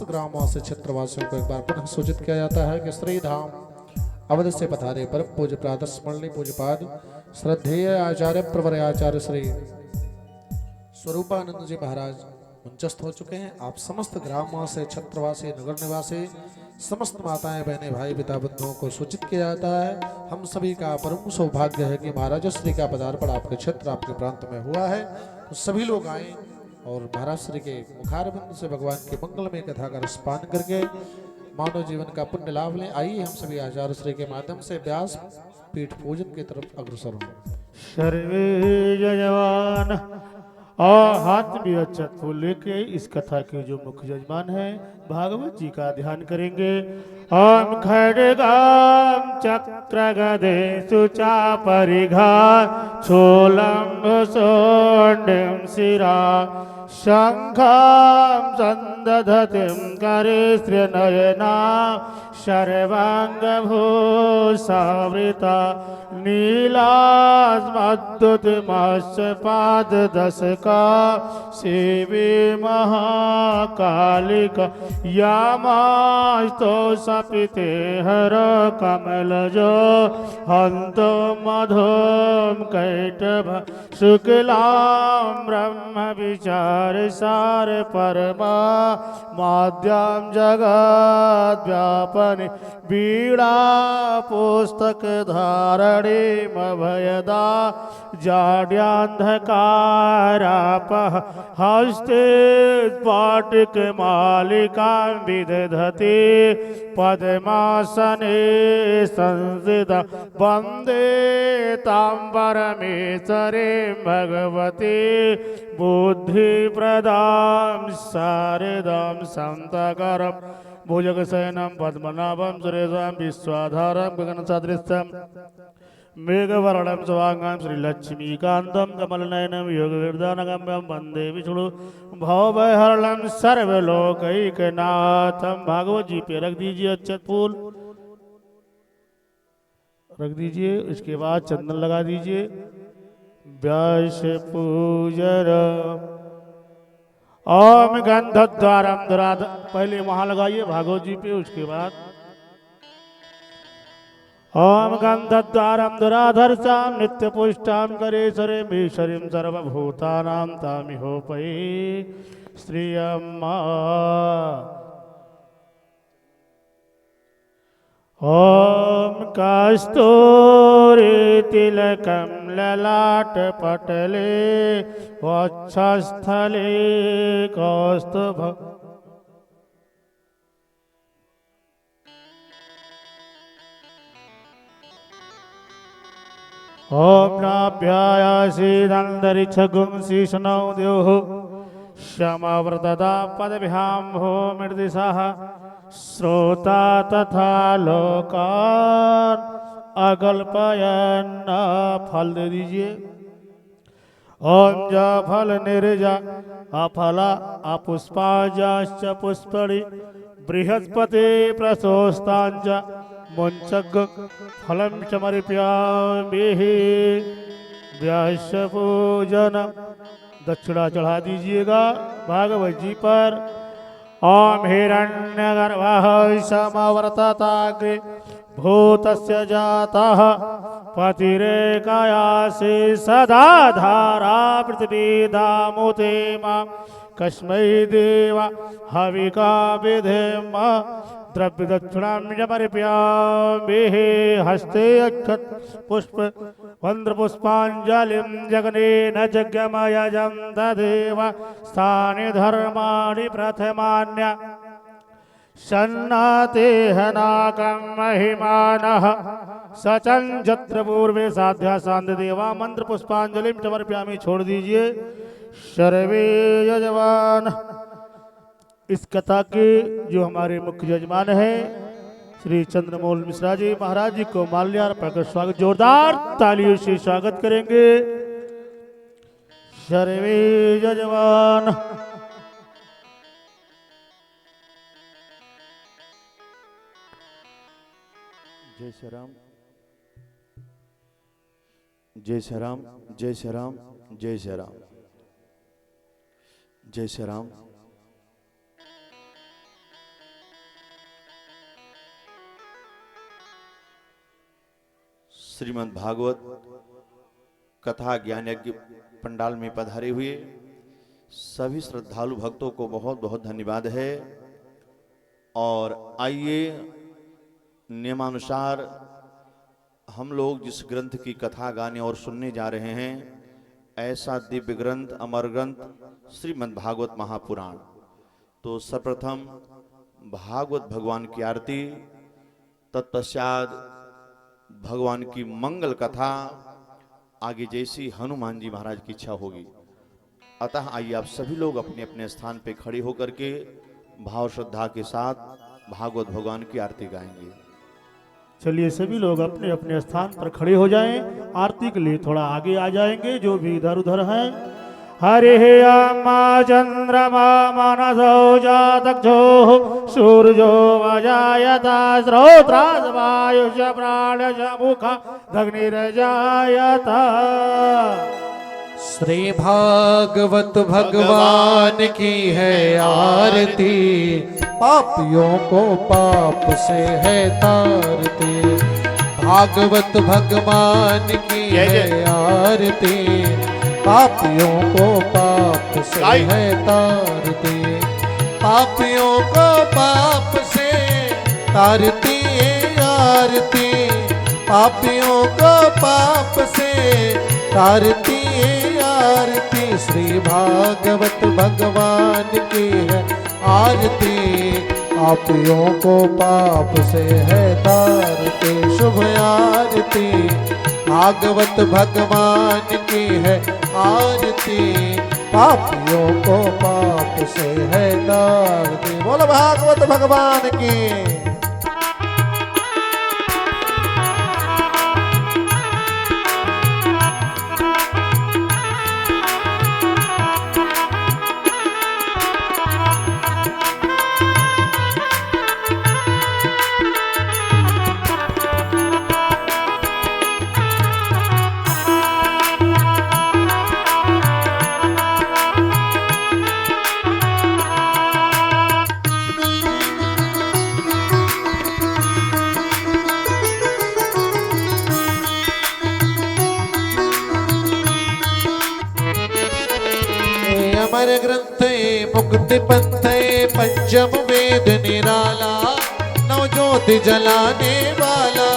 ग्रामों से क्षेत्रवासियों को एक बार पुनः सूचित किया जाता है कि श्री धाम अवध से पधारे परम पूज्य प्रातः स्मरणीय पूज्यपाद श्रद्धेय आचार्य प्रवर आचार्य श्री स्वरूपानंद जी महाराज मंचस्थ हो चुके हैं। आप समस्त ग्रामों से छत्रवासी नगर निवासी समस्त माताएं बहनें भाई पिता बंधुओं को सूचित किया जाता है। हम सभी का परम सौभाग्य है कि महाराज श्री का पदार्पण आपके क्षेत्र आपके प्रांत में हुआ है, तो सभी लोग आए और महाराज श्री के मुखारबिंद से भगवान के मंगलमय कथा का रसपान करके मानव जीवन का पुण्य लाभ लें। आइए हम सभी आचार्य श्री के माध्यम से व्यास पीठ पूजन की तरफ अग्रसर हों। सर्वे जजमान और हाथ भी अच्छा फूल लेके इस कथा के जो मुख्य जजमान है भागवत जी का ध्यान करेंगे। ओम खड्गम चक्र गदे सुचा परिघा छोलम सोंडम शिरा शंखम संदधतिम करे श्रीनयना सर्वांग भूषावृता नीलास्मद्युतिमश्च दशका सेवे महाकालिका यामास्तो सपिते हर कमलजो हंतो मधुम कैटभ शुक्लां ब्रह्म विचार सार परमा माद्यां जगद व्यापने बीड़ा पुस्तक धारणे मभयदा जाड्यांधकारापः हस्ते स्फाटिक मालिका विदधते पद्मासने संस्थिता वन्दे तां परमेश्वरे भगवते बुद्धिप्रदां शारदां शान्तकरं भुजगशयनं पद्मनाभं सुरेशं विश्वाधारं गगनसदृशं मेघवर्णं शुभांगं श्रीलक्ष्मीकान्तं कमलनयनं योगविरदानगम्यं वन्दे विष्णु भवभयहरणं सर्वलोकैकनाथं। भागवत जी पे रख दीजिए अक्षत फूल रख दीजिए, इसके बाद चंदन लगा दीजिए। व्यास पूजन ओम गंधद्वारम दुराध पहले वहां लगाइए भागवत जी पे, उसके बाद ओम गंधद्वारम दुराधर्षां नित्य पुष्टां करेश्वरे मीश्वरीं सर्वभूतानां तामिहोपये श्रियम्मा। ओम कस्तूरी तिलकं ललाटपटले वक्षस्थले कौस्तुभ ओम नाभ्यायासीदन्तरिक्षगुंसि शनौ द्योः क्षमाव्रतदा पदभ्यां भो मृदिशः श्रोता तथा लोकान अगल्पयन्न फल दे दीजिए। ओम जा फल निर्जा अफला अपुष्पाजाश्च पुष्पणि बृहस्पति प्रशोस्तांच मुंचग फलम समर्पयामि। व्यास पूजन दक्षिणा चढ़ा दीजिएगा भागवत जी पर। ओम हिरण्यगर्भः समवर्तताग्रे भूतस्य जातः पतिरेकायासि सदा धारा पृथ्वी दामुते मां कस्मै देव हविका विधेम द्रव्यदक्षिणां समर्पयामि। हस्ते अक्षत पुष्प वन्द्रपुष्पाञ्जलिं जगनेन जग्यमयजं तदेव स्थानि धर्माणि प्रथमान्य सन्नातेहनाकं महिमानः सचं जत्र पूर्वे साध्या शांतिदेवा मंत्र पुष्पांजलिं समर्पयामि। छोड़ दीजिए। सर्वे यजमान इस कथा के जो हमारे मुख्य यजमान हैं श्री चंद्रमौल मिश्रा जी महाराज जी को माल्यार्पण कर स्वागत जोरदार तालियों से स्वागत करेंगे। सर्वे यजमान जय श्री राम जय श्री राम जय श्री राम जय श्री राम जय श्री राम श्रीमद् भागवत कथा ज्ञान यज्ञ पंडाल में पधारे हुए सभी श्रद्धालु भक्तों को बहुत बहुत धन्यवाद है। और आइए नियमानुसार हम लोग जिस ग्रंथ की कथा गाने और सुनने जा रहे हैं, ऐसा दिव्य ग्रंथ, अमर ग्रंथ श्रीमद् भागवत महापुराण। तो सर्वप्रथम भागवत भगवान की आरती, तत्पश्चात भगवान की मंगल कथा, आगे जैसी हनुमान जी महाराज की इच्छा होगी। अतः आइए आप सभी लोग अपने अपने स्थान पे खड़े होकर के भाव श्रद्धा के साथ भागवत भगवान की आरती गाएंगे। चलिए सभी लोग अपने अपने स्थान पर खड़े हो जाएं। आरती के लिए थोड़ा आगे आ जाएंगे जो भी इधर उधर हैं। हरे अम्मा चंद्रमा मनसो जातक्षो सूर्यो वजायता श्रोत्रास वायुष प्राणश मुखा अग्निर्जायता। श्री भागवत भगवान की है आरती, पापियों को पाप से है तारती। भागवत भगवान की है आरती, पापियों को पाप से है तारती। पापियों को पाप से तारती आरती, पापियों को पाप से तारती आरती। श्री भागवत भगवान की है आरती, पापियों को पाप से है तारती। शुभ आरती भागवत भगवान की है आरती, पापियों को पाप से है तारती। बोलो भागवत भगवान की। अमर ग्रंथे मुक्ति पंथे पंचम वेद निराला, नव ज्योति जलाने वाला।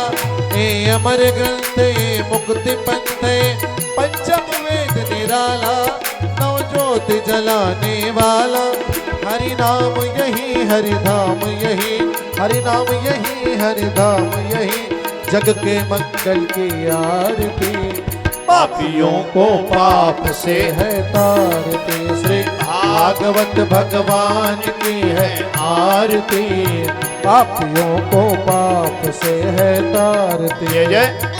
अमर ग्रंथे मुक्ति पंथे पंचम वेद निराला, नव ज्योति जलाने वाला। हरि नाम यही हरि धाम यही, हरि नाम यही हरि धाम यही, जग के मंगल की आरती। पापियों को पाप से है तारती। श्री भागवत भगवान की है आरती, पापियों को पाप से है तारती। जय जय।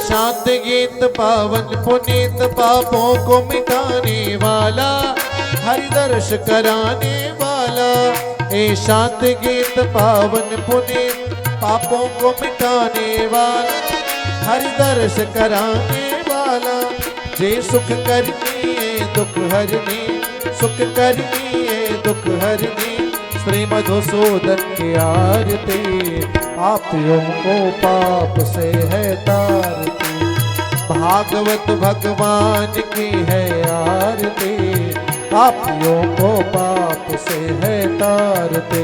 शांत गीत पावन पुनीत, पापों को मिटाने वाला, हरि दर्श कराने वाला। शांत गीत पावन पुनीत, पापों को मिटाने वाला, हरि दर्श कराने वाला। जे सुख करनी है दुख हरनी, सुख करनी है दुख हरनी। श्री मधुसूदन की आरती, पापियों को पाप से है तारती। भागवत भगवान की है आरती, पापियों को पाप से है तारती।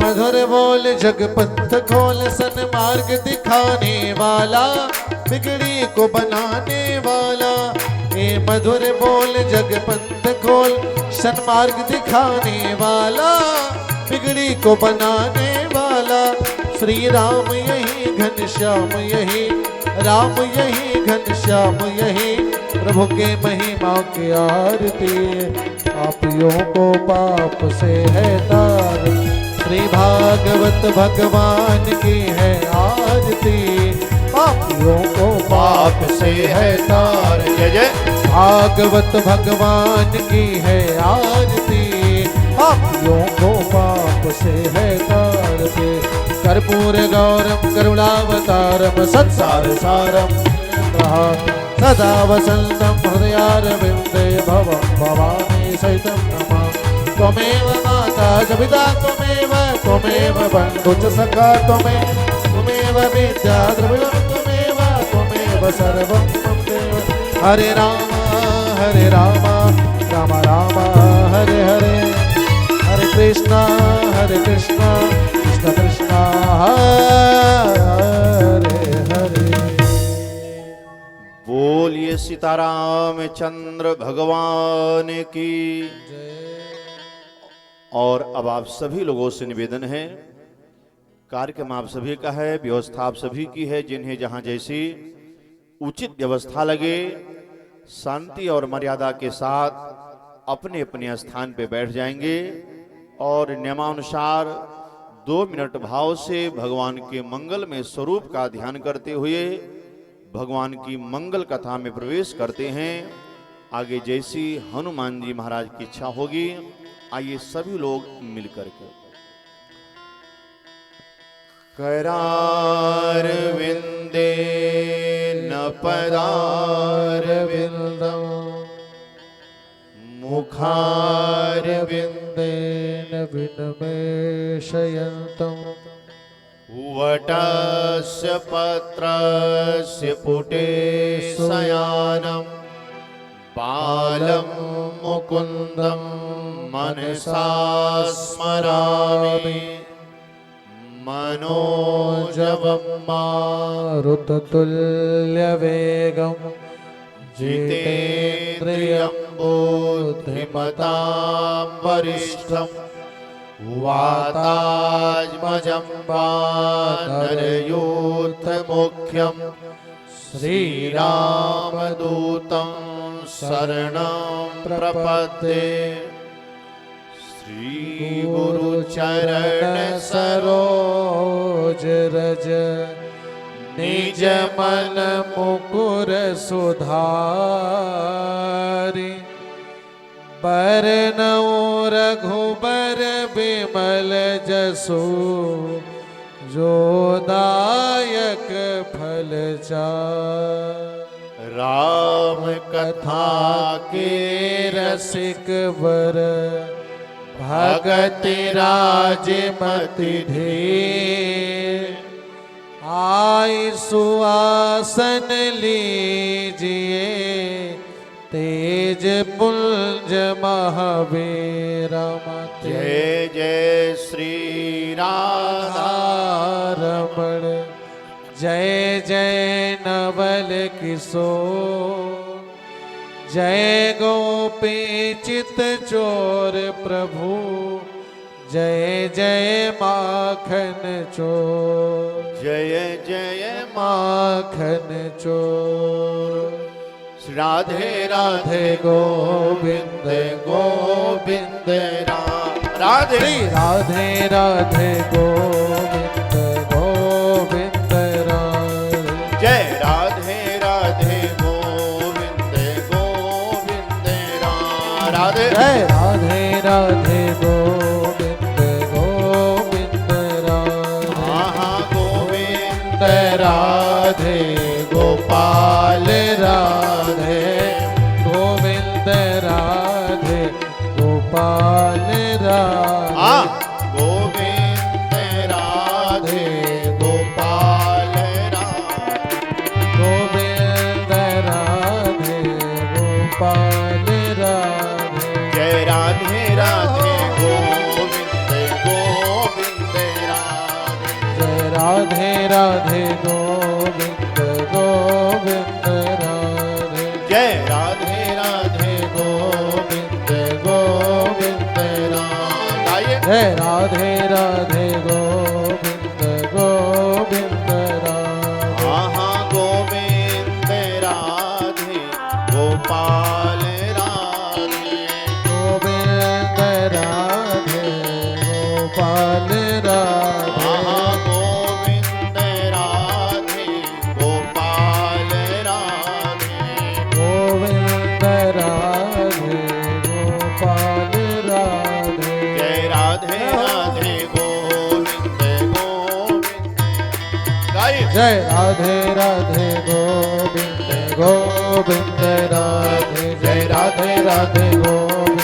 मधुर बोल जगपंथ खोल, सन्मार्ग दिखाने वाला, बिगड़ी को बनाने वाला। ये मधुर बोल जगपंथ खोल, सन्मार्ग दिखाने वाला, बिगड़ी को बनाने वाला। श्री राम यही घनश्याम यही, राम यही घनश्याम यही, प्रभु के महिमा की आरती, पापियों को पाप से है तार। श्री भागवत भगवान की है आरती, पापियों को पाप से है तार। जय जय भागवत भगवान की है आरती, पापियों को पाप से है तारती। कर्पूर गौरम करुणावतारम संसार सारम सदा वसंतम हृदयारविंदे भवं भवानी सहितं नमामि। त्वमेव माता च पिता त्वमेव बन्धु च सखा त्वमेव विद्या द्रविणं त्वमेव सर्वं मम देव। हरे राम राम राम हरे हरे, हरे कृष्ण कृष्ण कृष्ण हरे हरे। बोलिए सीताराम चंद्र भगवान की। और अब आप सभी लोगों से निवेदन है, कार्यक्रम आप सभी का है, व्यवस्था आप सभी की है। जिन्हें जहां जैसी उचित व्यवस्था लगे, शांति और मर्यादा के साथ अपने अपने स्थान पे बैठ जाएंगे और नियमानुसार 2 मिनट भाव से भगवान के मंगलमय स्वरूप का ध्यान करते हुए भगवान की मंगल कथा में प्रवेश करते हैं। आगे जैसी हनुमान जी महाराज की इच्छा होगी, आइए सभी लोग मिलकर के। करार विंदे न पदार विंदम, मुखार विंदेन विनमेशयन्तम्, वटस्य पत्रस्य पुटे शयानं, बालं मुकुन्दं मनसा स्मरामि। मनोजवं मारुततुल्यवेगं, जितेन्द्रियं बुद्धिमतां वरिष्ठं, वातात्मजं वानरयूथमुख्यं, श्रीरामदूतं शरणं प्रपद्ये। श्री गुरुचरण सरोज रज, निज मन मुकुर सुधारि। बरनउँ रघुबर बिमल जसु, जो दायक फल चारि। राम कथा के रसिक बर, भगति राजमति ढेर। आई सुआसन लीजिए, तेज पुंज महावीर मते। जय जय श्री राधा रमण, जय जय नवल किशोर, जय गोपी चित चोर प्रभु, जय जय माखन चोर। जय जय माखन चोर। राधे राधे गोविंद गोविंद राधे राधे राधे गोविंद गोविंद राधे। जय राधे राधे गोविंद गोविंद राधे। जय राधे राधे गोविंद गोविंद राधे। गोविंद राधे गोपाल राधे, गोविंद राधे गोपाल राधे। गोविंद राधे गोपाल राधे, गोविंद राधे गोपाल राधे। जय राधे राधे गोविंद गोविंद राधे राधे गोविंद गोविंद राधे जय राधे राधे गोविंद गोविंद राधे गाइए जय राधे राधे गोविंद गोविंद राधे आहा गोविंद राधे गोपाल राधे गोविंद राधे गोपाल राधे आहा गोविंद राधे गोपाल राधे गोविंद राधे गोपाल राधे जय राधे राधे गोविंद गोविंद गाइए जय राधे राधे गोविंद गोविंद राधे जय राधे राधे गोविंद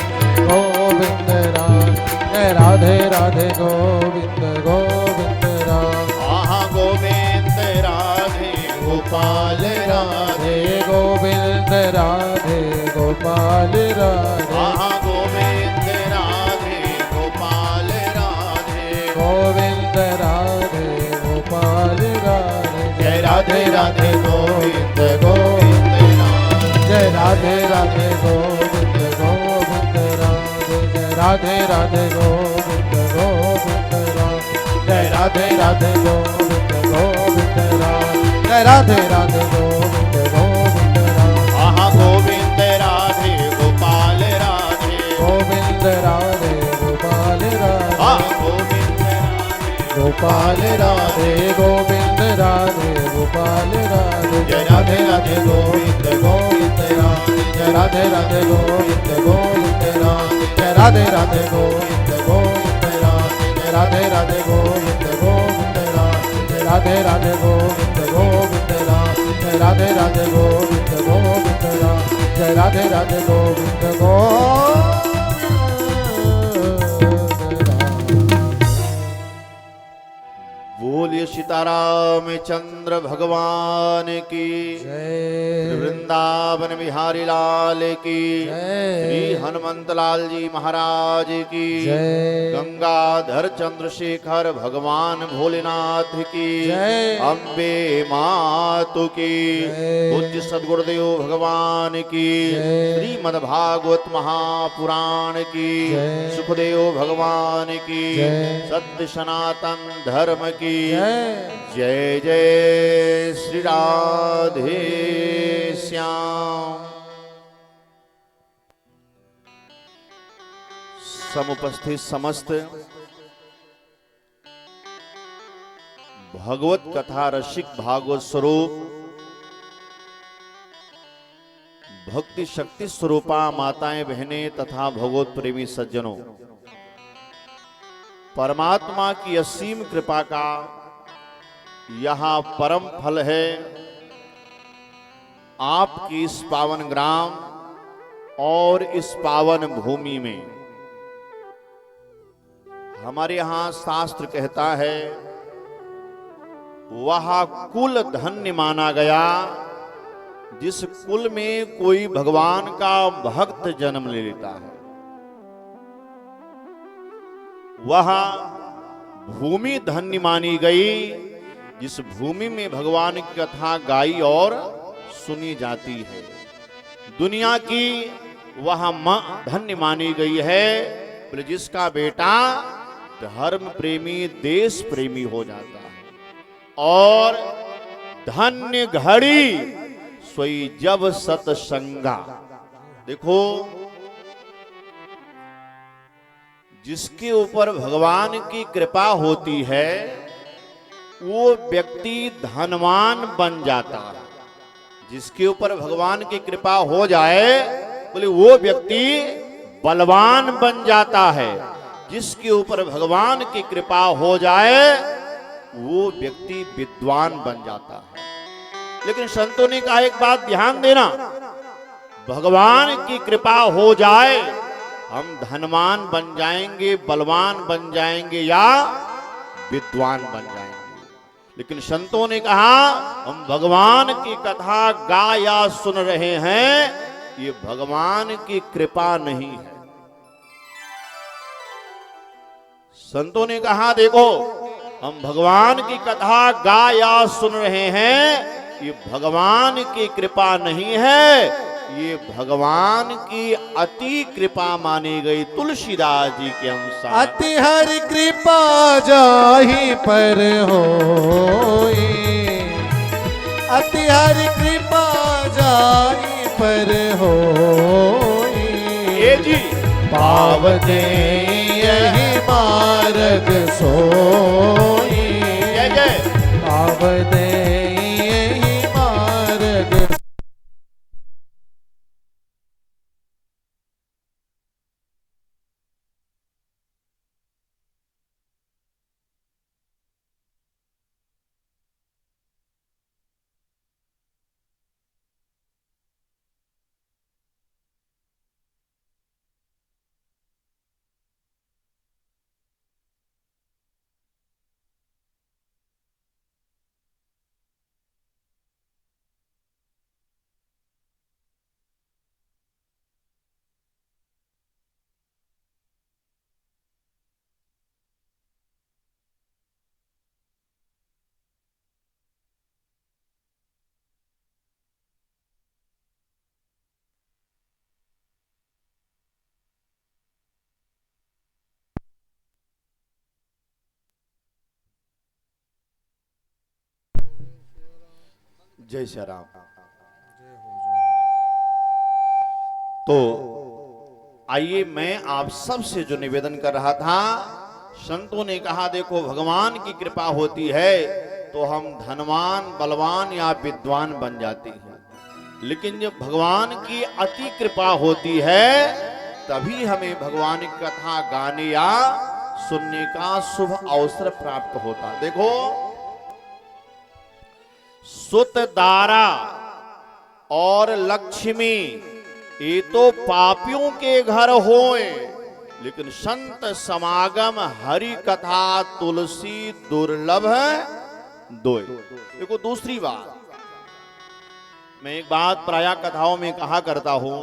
गोविंद राधे जय राधे राधे गोविंद गोविंद राधे आहा गोविंद राधे गोपाल राधे राधे गोविंद राधे गोपाल राधे आहा गोविंद राधे गोपाल राधे गोविंद राधे गोपाल राधे जय राधे राधे गोविंद गोविंद राधे जय राधे राधे गोविंद गोविंद राधे जय राधे राधे गोविंद गोविंद राधे जय राधे राधे गोविंद गोविंद राधे जय राधे राधे गोविंद गोविंद राधे आहा गोविंद राधे गोपाल राधे गोविंद राधे गोपाल राधे आहा गोविंद राधे गोपाल राधे गोविंद राधे गोपाल राधे जय राधे राधे गोविंद गोविंद राधे जय राधे राधे गोविंद गोविंद राधे जय राधे राधे गोविंद गोविंद राधे जय राधे राधे गोविंद गोविंद राधे जय राधे राधे गोविंद गोविंद राधे जय राधे राधे गोविंद गोविंद राधे जय राधे राधे गोविंद गोविंद राधे बोलिए सीताराम चंद्र भगवान की जय वृंदावन बिहारी लाल की जय। श्री हनुमंत लाल जी महाराज की जय। गंगाधर चंद्रशेखर भगवान भोलेनाथ की जय। अम्बे मातु की जय। पूज्य सदगुरुदेव भगवान की जय। श्रीमद् भागवत महापुराण की जय। सुखदेव भगवान की जय। सत्य सनातन धर्म की जय जय जय श्री राधे श्याम। समुपस्थित समस्त भगवत कथा रसिक भागवत स्वरूप भक्ति शक्ति स्वरूपा माताएं बहनें तथा भगवत प्रेमी सज्जनों, परमात्मा की असीम कृपा का यहाँ परम फल है। आपकी इस पावन ग्राम और इस पावन भूमि में हमारे यहाँ शास्त्र कहता है वह कुल धन्य माना गया जिस कुल में कोई भगवान का भक्त जन्म ले लेता है। वह भूमि धन्य मानी गई जिस भूमि में भगवान की कथा गाई और सुनी जाती है। दुनिया की वह मां धन्य मानी गई है बोले जिसका बेटा धर्म प्रेमी देश प्रेमी हो जाता है। और धन्य घड़ी सोई जब सतसंगा। देखो जिसके ऊपर भगवान की कृपा होती है वो व्यक्ति धनवान बन जाता है। जिसके ऊपर भगवान की कृपा हो जाए बोले वो व्यक्ति बलवान बन जाता है। जिसके ऊपर भगवान की कृपा हो जाए वो व्यक्ति विद्वान बन जाता है। लेकिन संतों ने कहा एक बात ध्यान देना, भगवान की कृपा हो जाए हम धनवान बन जाएंगे, बलवान बन जाएंगे या विद्वान बन जाएंगे। लेकिन संतों ने कहा हम भगवान की कथा गा या सुन रहे हैं, ये भगवान की कृपा नहीं है। संतों ने कहा देखो हम भगवान की कथा गा या सुन रहे हैं, ये भगवान की कृपा नहीं है, ये भगवान की अति कृपा मानी गई तुलसीदास जी के अनुसार। अति हरि कृपा जाहि पर होई, अति हरि कृपा जाहि पर होई। ये जी पावते यही मार्ग सोई, जय जय। पावते यही मार्ग। जय श्री राम। तो आइए, मैं आप सब से जो निवेदन कर रहा था, संतों ने कहा देखो भगवान की कृपा होती है तो हम धनवान, बलवान या विद्वान बन जाते हैं, लेकिन जब भगवान की अति कृपा होती है तभी हमें भगवान की कथा गाने या सुनने का शुभ अवसर प्राप्त होता। देखो, सुत, दारा और लक्ष्मी ये तो पापियों के घर होए, लेकिन संत समागम हरि कथा तुलसी दुर्लभ दोय। देखो दूसरी बात, मैं एक बात प्रायः कथाओं में कहा करता हूं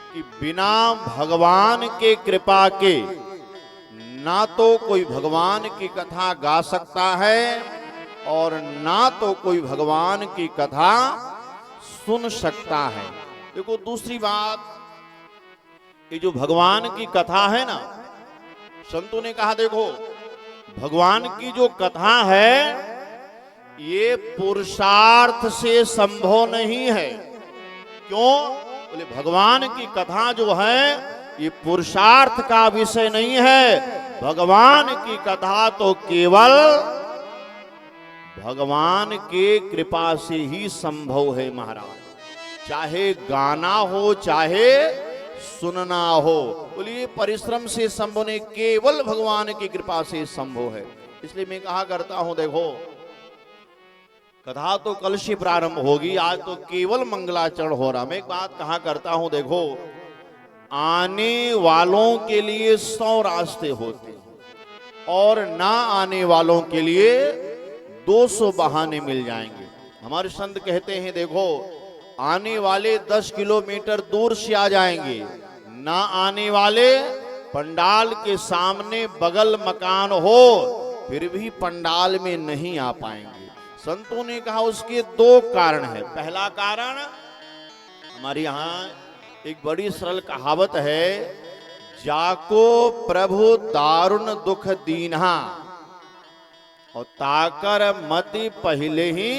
कि बिना भगवान के कृपा के ना तो कोई भगवान की कथा गा सकता है और ना तो कोई भगवान की कथा सुन सकता है। देखो दूसरी बात, ये जो भगवान की कथा है ना, संतों ने कहा देखो भगवान की जो कथा है ये पुरुषार्थ से संभव नहीं है। क्यों? बोले भगवान की कथा जो है ये पुरुषार्थ का विषय नहीं है, भगवान की कथा तो केवल भगवान के कृपा से ही संभव है महाराज। चाहे गाना हो चाहे सुनना हो, बोलिए परिश्रम से संभव नहीं, केवल भगवान की कृपा से संभव है। इसलिए मैं कहा करता हूं देखो कथा तो कल से प्रारंभ होगी, आज तो केवल मंगलाचरण हो रहा। मैं एक बात कहा करता हूं देखो, आने वालों के लिए 100 रास्ते होते और ना आने वालों के लिए 200 बहाने मिल जाएंगे। हमारे संत कहते हैं देखो, आने वाले 10 किलोमीटर दूर से आ जाएंगे, ना आने वाले पंडाल के सामने बगल मकान हो फिर भी पंडाल में नहीं आ पाएंगे। संतों ने कहा उसके 2 कारण है। पहला कारण, हमारे यहाँ एक बड़ी सरल कहावत है, जाको प्रभु दारुण दुख दीन्हा और ताकर मति पहले ही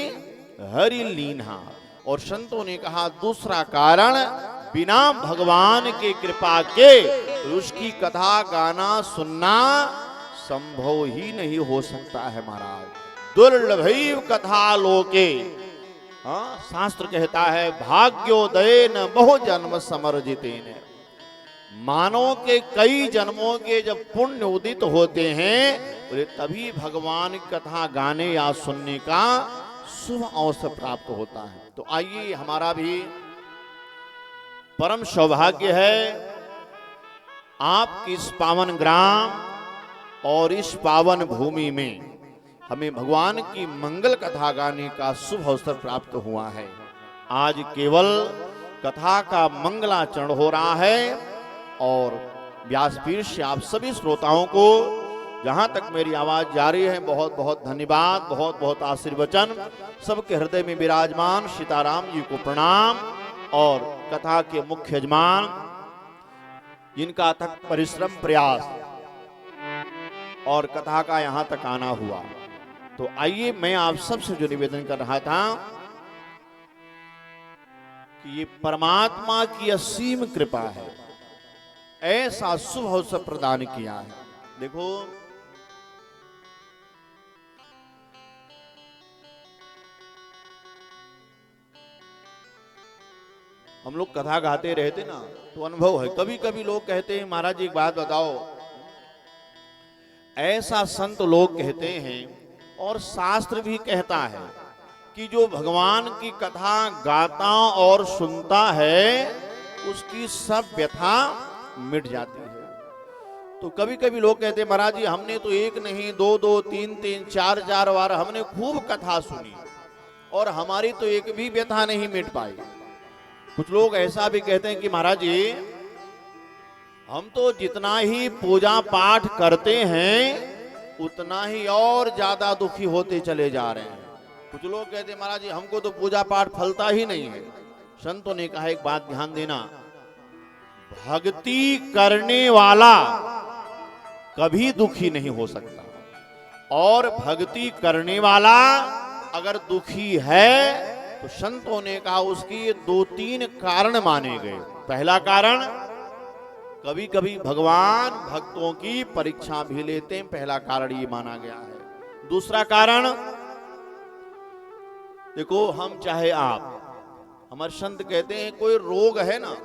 हरि लीन्हा। और संतों ने कहा दूसरा कारण, बिना भगवान के कृपा के उसकी कथा गाना सुनना संभव ही नहीं हो सकता है महाराज। दुर्लभैव कथा लोके, हाँ शास्त्र कहता है भाग्योदयेन बहु जन्म समर्जितेन। मानव के कई जन्मों के जब पुण्य उदित होते हैं बोले तभी भगवान की कथा गाने या सुनने का शुभ अवसर प्राप्त होता है। तो आइए, हमारा भी परम सौभाग्य है आपकी इस पावन ग्राम और इस पावन भूमि में हमें भगवान की मंगल कथा गाने का शुभ अवसर प्राप्त हुआ है। आज केवल कथा का मंगलाचरण हो रहा है और व्यासपीठ से आप सभी श्रोताओं को जहां तक मेरी आवाज जा रही है, बहुत बहुत धन्यवाद, बहुत बहुत आशीर्वचन। सबके हृदय में विराजमान सीताराम जी को प्रणाम। और कथा के मुख्य यजमान जिनका अथक परिश्रम प्रयास और कथा का यहां तक आना हुआ, तो आइए मैं आप सबसे जो निवेदन कर रहा था कि ये परमात्मा की असीम कृपा है, ऐसा शुभ अवसर प्रदान किया है। देखो हम लोग कथा गाते रहते ना, तो अनुभव है। कभी कभी लोग कहते हैं महाराज जी एक बात बताओ, ऐसा संत लोग कहते हैं और शास्त्र भी कहता है कि जो भगवान की कथा गाता और सुनता है उसकी सब व्यथा मिट जाती है। तो कभी कभी लोग कहते हैं महाराज जी हमने तो एक नहीं, दो दो, तीन तीन, चार चार बार हमने खूब कथा सुनी और हमारी तो एक भी व्यथा नहीं मिट पाई। कुछ लोग ऐसा भी कहते हैं कि महाराज जी हम तो जितना ही पूजा पाठ करते हैं उतना ही और ज्यादा दुखी होते चले जा रहे हैं। कुछ लोग कहते हैं महाराज जी हमको तो पूजा पाठ फलता ही नहीं है। संतों ने कहा एक बात ध्यान देना, भक्ति करने वाला कभी दुखी नहीं हो सकता, और भक्ति करने वाला अगर दुखी है तो संतों ने कहा उसकी दो तीन कारण माने गए। पहला कारण, कभी कभी भगवान भक्तों की परीक्षा भी लेते हैं, पहला कारण ये माना गया है। दूसरा कारण, देखो हम चाहे आप, हमारे संत कहते हैं कोई रोग है ना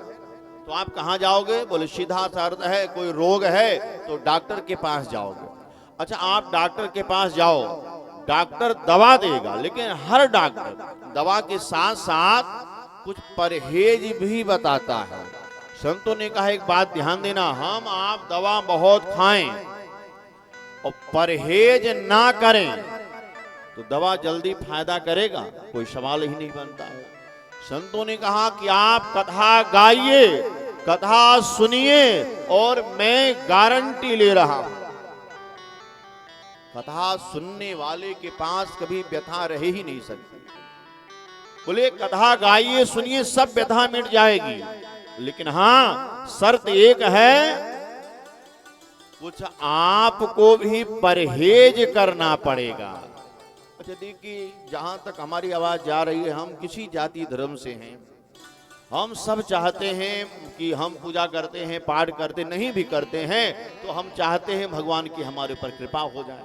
तो आप कहां जाओगे, बोले सीधा सा अर्थ है कोई रोग है तो डॉक्टर के पास जाओगे। अच्छा आप डॉक्टर के पास जाओ, डॉक्टर दवा देगा, लेकिन हर डॉक्टर दवा के साथ साथ कुछ परहेज भी बताता है। संतों ने कहा एक बात ध्यान देना, हम आप दवा बहुत खाएं और परहेज ना करें तो दवा जल्दी फायदा करेगा, कोई सवाल ही नहीं बनता है। संतों ने कहा कि आप कथा गाइए, कथा सुनिए और मैं गारंटी ले रहा हूं कथा सुनने वाले के पास कभी व्यथा रह ही नहीं सकती। बोले कथा गाइए सुनिए सब व्यथा मिट जाएगी, लेकिन हां शर्त एक है, कुछ आपको भी परहेज करना पड़ेगा। अच्छा देखिए जहां तक हमारी आवाज जा रही है, हम किसी जाति धर्म से हैं, हम सब चाहते हैं कि हम पूजा करते हैं, पाठ करते नहीं भी करते हैं तो हम चाहते हैं भगवान की हमारे ऊपर कृपा हो जाए।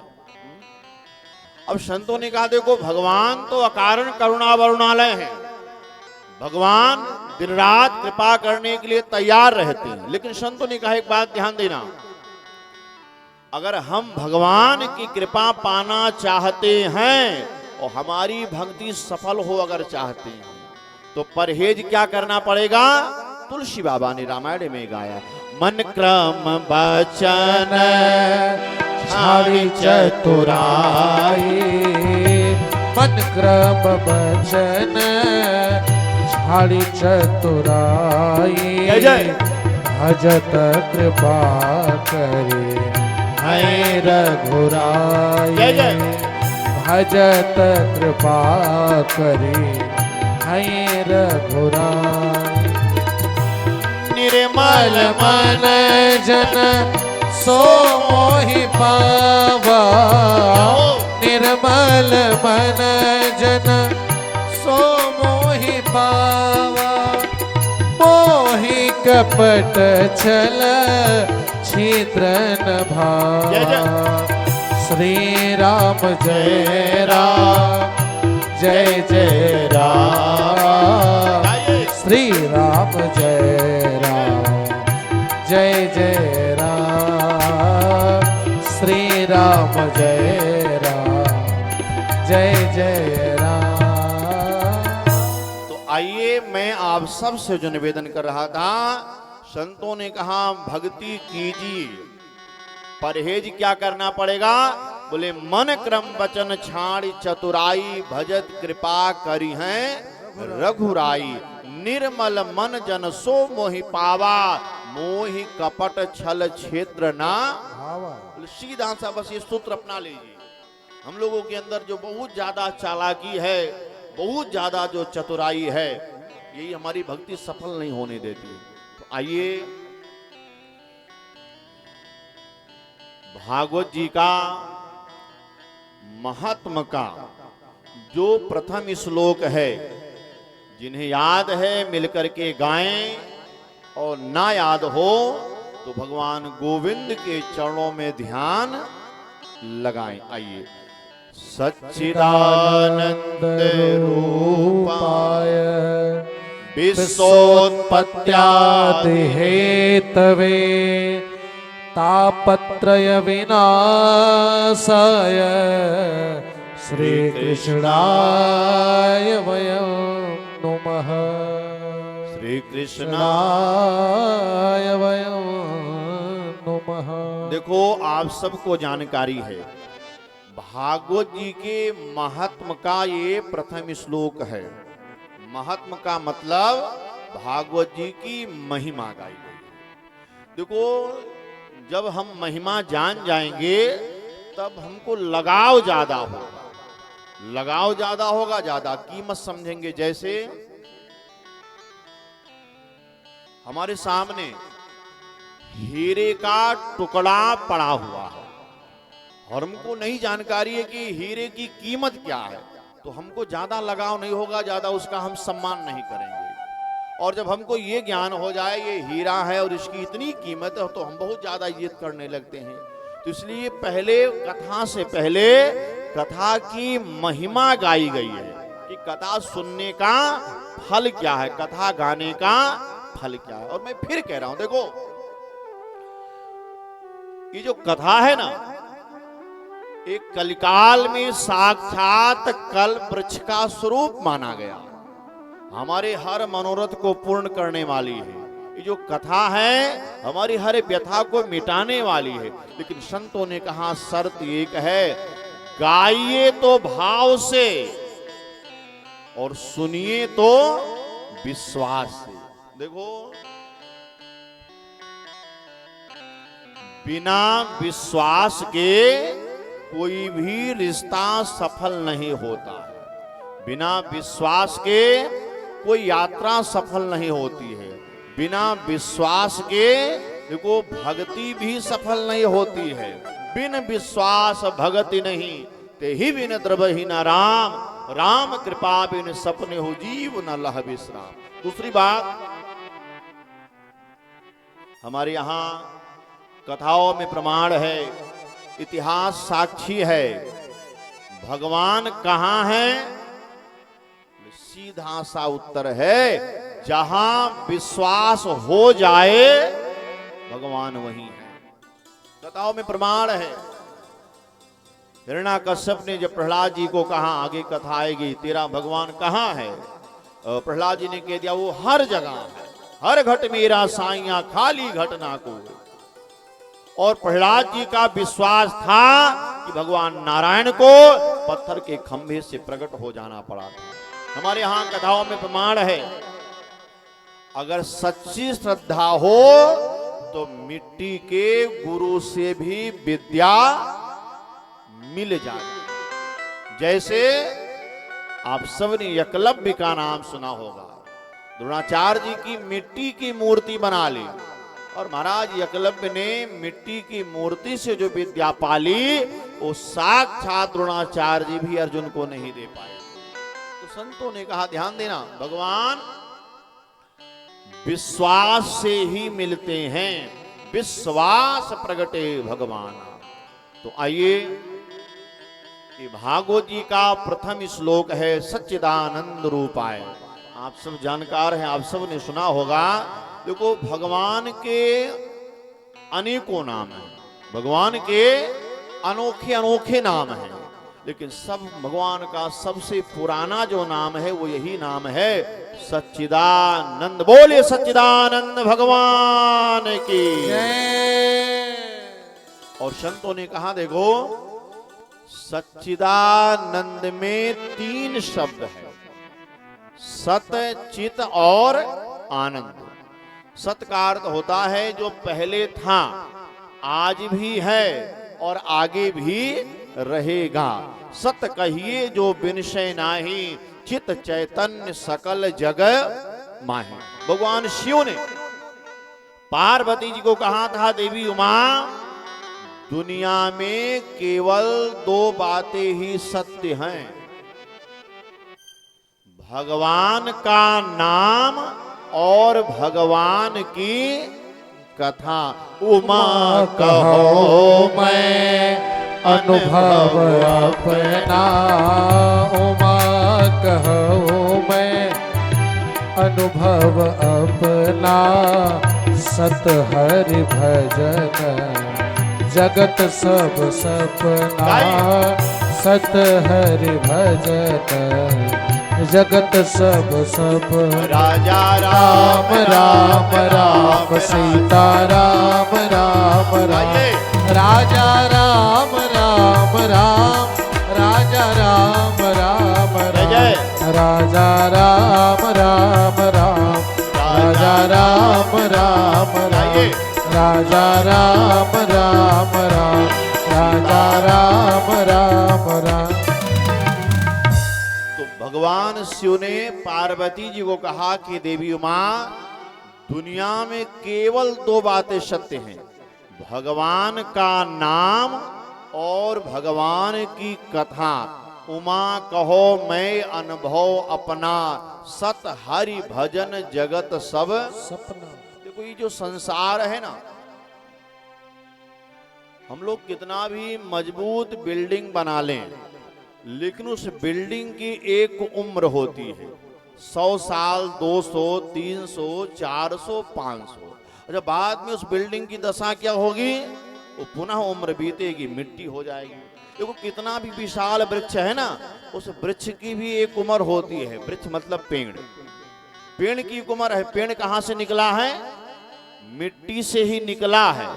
अब संतों ने कहा देखो भगवान तो अकारण करुणा वरुणालय है, भगवान दिन रात कृपा करने के लिए तैयार रहते हैं। लेकिन संतों ने कहा एक बात ध्यान देना, अगर हम भगवान की कृपा पाना चाहते हैं और हमारी भक्ति सफल हो अगर चाहते हैं तो परहेज क्या करना पड़ेगा। तुलसी बाबा ने रामायण में गाया, मन क्रम बचन छाड़ी चतुराई, मन क्रम बचन छाड़ी चतुराई, जय जय भजत कृपा करे है रघुराई, जय जय भजत कृपा करे है रघुराई। निर्मल मन जन सो मोहि पावा, निर्मल मन जन सो मोहि पावा, मोहि कपट छल छिद्रन भावा। श्री राम जय राम जय जय राम, श्री राम जय राम जय जय राम, श्री राम जय राम जय जय राम। तो आइए मैं आप सब से जो निवेदन कर रहा था, संतों ने कहा भक्ति कीजिए, परहेज क्या करना पड़ेगा। बोले मन क्रम वचन छाड़ी चतुराई, भजत कृपा करी हैं रघुराई, निर्मल मन जन सो मोहि पावा, मोहि कपट छल क्षेत्र ना। भावा सीधा सा बस ये सूत्र अपना लीजिए। हम लोगों के अंदर जो बहुत ज्यादा चालाकी है, बहुत ज्यादा जो चतुराई है, यही हमारी भक्ति सफल नहीं होने देती। तो आइए भागवत जी का महात्म का जो प्रथम श्लोक है, जिन्हें याद है मिलकर के गाएं, और ना याद हो तो भगवान गोविंद के चरणों में ध्यान लगाएं। आइए। सच्चिदानंद रूपाय विश्वोत्पत्त्यादि हेतवे तापत्रय विनाशाय श्री कृष्णाय वयं नुमः। श्री कृष्ण कृष्णाय वयं नुमः। देखो, आप सबको जानकारी है, भागवत जी के महात्म का ये प्रथम श्लोक है। महात्म का मतलब भागवत जी की महिमा गाई गई। देखो, जब हम महिमा जान जाएंगे तब हमको लगाव ज्यादा होगा। लगाव ज्यादा होगा, ज्यादा कीमत समझेंगे। जैसे हमारे सामने हीरे का टुकड़ा पड़ा हुआ है और हमको नहीं जानकारी है कि हीरे की कीमत क्या है, तो हमको ज्यादा लगाव नहीं होगा, ज्यादा उसका हम सम्मान नहीं करेंगे। और जब हमको ये ज्ञान हो जाए ये हीरा है और इसकी इतनी कीमत है, तो हम बहुत ज्यादा इज्जत करने लगते हैं। तो इसलिए पहले कथा से पहले कथा की महिमा गाई गई है कि कथा सुनने का फल क्या है, कथा गाने का फल क्या है। और मैं फिर कह रहा हूं, देखो ये जो कथा है ना, एक कलिकाल में साक्षात कल्प वृक्ष का स्वरूप माना गया, हमारे हर मनोरथ को पूर्ण करने वाली है। ये जो कथा है हमारी हर व्यथा को मिटाने वाली है। लेकिन संतों ने कहा शर्त एक है, गाइए तो भाव से और सुनिए तो विश्वास से। देखो, बिना विश्वास के कोई भी रिश्ता सफल नहीं होता है। बिना विश्वास के कोई यात्रा सफल नहीं होती है। बिना विश्वास के देखो भक्ति भी सफल नहीं होती है। बिन विश्वास भगति नहीं, ते ही बिन द्रवहि न राम, राम कृपा बिन सपने हो जीव न लह विश्राम। दूसरी बात, हमारे यहाँ कथाओं में प्रमाण है, इतिहास साक्षी है। भगवान कहाँ है? सीधा सा उत्तर है, जहां विश्वास हो जाए भगवान वहीं है। कथाओं में प्रमाण है। हिरण्याकश्यप ने जब प्रहलाद जी को कहा, आगे कथा आएगी, तेरा भगवान कहाँ है? प्रहलाद जी ने कह दिया, वो हर जगह है, हर घट मेरा साइया खाली घटना को। और प्रहलाद जी का विश्वास था कि भगवान नारायण को पत्थर के खंभे से प्रकट हो जाना पड़ा था। हमारे यहां कथाओं में प्रमाण है, अगर सच्ची श्रद्धा हो तो मिट्टी के गुरु से भी विद्या मिल जाती। जैसे आप सबने एकलव्य का नाम सुना होगा। द्रोणाचार्य जी की मिट्टी की मूर्ति बना ली और महाराज एकलव्य ने मिट्टी की मूर्ति से जो विद्या पाली वो साक्षात द्रोणाचार्य जी भी अर्जुन को नहीं दे पाए। तो संतों ने कहा, ध्यान देना, भगवान विश्वास से ही मिलते हैं, विश्वास प्रगटे भगवान। तो आइए, ये भागवत जी का प्रथम श्लोक है, सच्चिदानंद रूपाय। आप सब जानकार हैं, आप सब ने सुना होगा। देखो, भगवान के अनेकों नाम हैं, भगवान के अनोखे अनोखे नाम हैं, लेकिन सब भगवान का सबसे पुराना जो नाम है वो यही नाम है, सच्चिदानंद। बोले सच्चिदानंद भगवान की। और संतों ने कहा, देखो सच्चिदानंद में 3 शब्द है, सत, चित और आनंद। सत का अर्थ होता है जो पहले था, आज भी है और आगे भी रहेगा। सत कहिए जो विनशय नाही, चित चैतन्य सकल जग माही। भगवान शिव ने पार्वती जी को कहा था, देवी उमा, दुनिया में केवल दो बातें ही सत्य हैं, भगवान का नाम और भगवान की कथा। उमा कहो मैं अनुभव अपना, उमा कहो मैं अनुभव अपना, सत हरि भजन जगत सब सपना, सत हरि भजन जगत सब सपना। राजा राम राम राम सीता राम राम राम, राजा राम राम राम, राजा राम राम राम, राजा राम राम राम, राजा राम राम राम, राजा राम राम राम, राजा राम राम राम। तो भगवान शिव ने पार्वती जी को कहा कि देवी उमा, दुनिया में केवल दो बातें सत्य हैं, भगवान का नाम और भगवान की कथा। उमा कहो मैं अनुभव अपना, सत हरि भजन जगत सब सपना। देखो ये जो संसार है ना, हम लोग कितना भी मजबूत बिल्डिंग बना लें, लेकिन उस बिल्डिंग की एक उम्र होती है, 100 साल, 200, 300, 400, 500। अच्छा, बाद में उस बिल्डिंग की दशा क्या होगी? वो पुनः उम्र बीतेगी, मिट्टी हो जाएगी। देखो कितना भी विशाल वृक्ष है ना, उस वृक्ष की भी एक उम्र होती है। वृक्ष मतलब पेड़, पेड़ की एक उम्र है। पेड़ कहाँ से निकला है? मिट्टी से ही निकला है,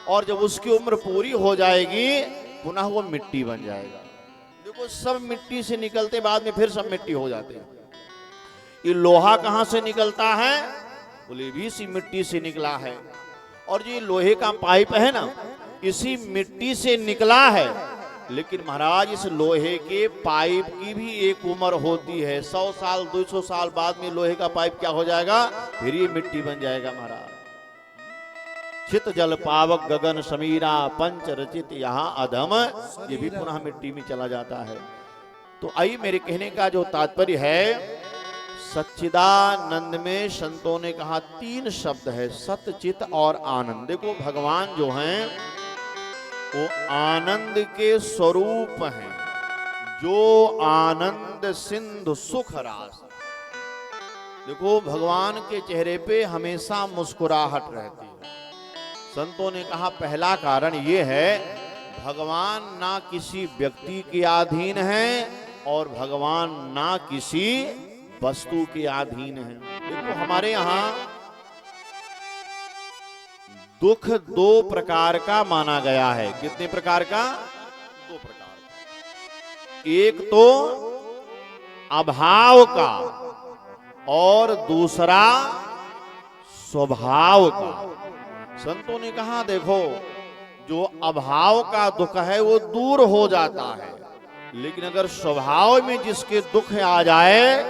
और जब उसकी उम्र पूरी हो जाएगी पुनः वो मिट्टी बन जाएगा। देखो सब मिट्टी से निकलते, बाद में फिर सब मिट्टी हो जाते हैं। ये लोहा कहाँ से निकलता है? बोले भी इसी मिट्टी से निकला है। और जो ये लोहे का पाइप है ना, इसी मिट्टी से निकला है। लेकिन महाराज इस लोहे के पाइप की भी एक उम्र होती है। 100 साल 200 साल बाद में लोहे का पाइप क्या हो जाएगा? फिर ये मिट्टी बन जाएगा महाराज। चित जल पावक गगन समीरा, पंच रचित यहाँ अधम, ये भी पुनः मिट्टी में चला जाता है। तो आइए, मेरे कहने का जो तात्पर्य है, सच्चिदानंद में संतों ने कहा 3 शब्द है, सत, चित और आनंद। देखो भगवान जो हैं वो आनंद के स्वरूप हैं, जो आनंद सिंधु सुख रास। देखो भगवान के चेहरे पे हमेशा मुस्कुराहट रहती है। संतों ने कहा पहला कारण ये है, भगवान ना किसी व्यक्ति के अधीन है और भगवान ना किसी वस्तु के अधीन है। देखो हमारे यहाँ दुख 2 प्रकार का माना गया है। कितने प्रकार का? 2 प्रकार का। एक तो अभाव का और दूसरा स्वभाव का। संतों ने कहा देखो, जो अभाव का दुख है वो दूर हो जाता है, लेकिन अगर स्वभाव में जिसके दुख आ जाए,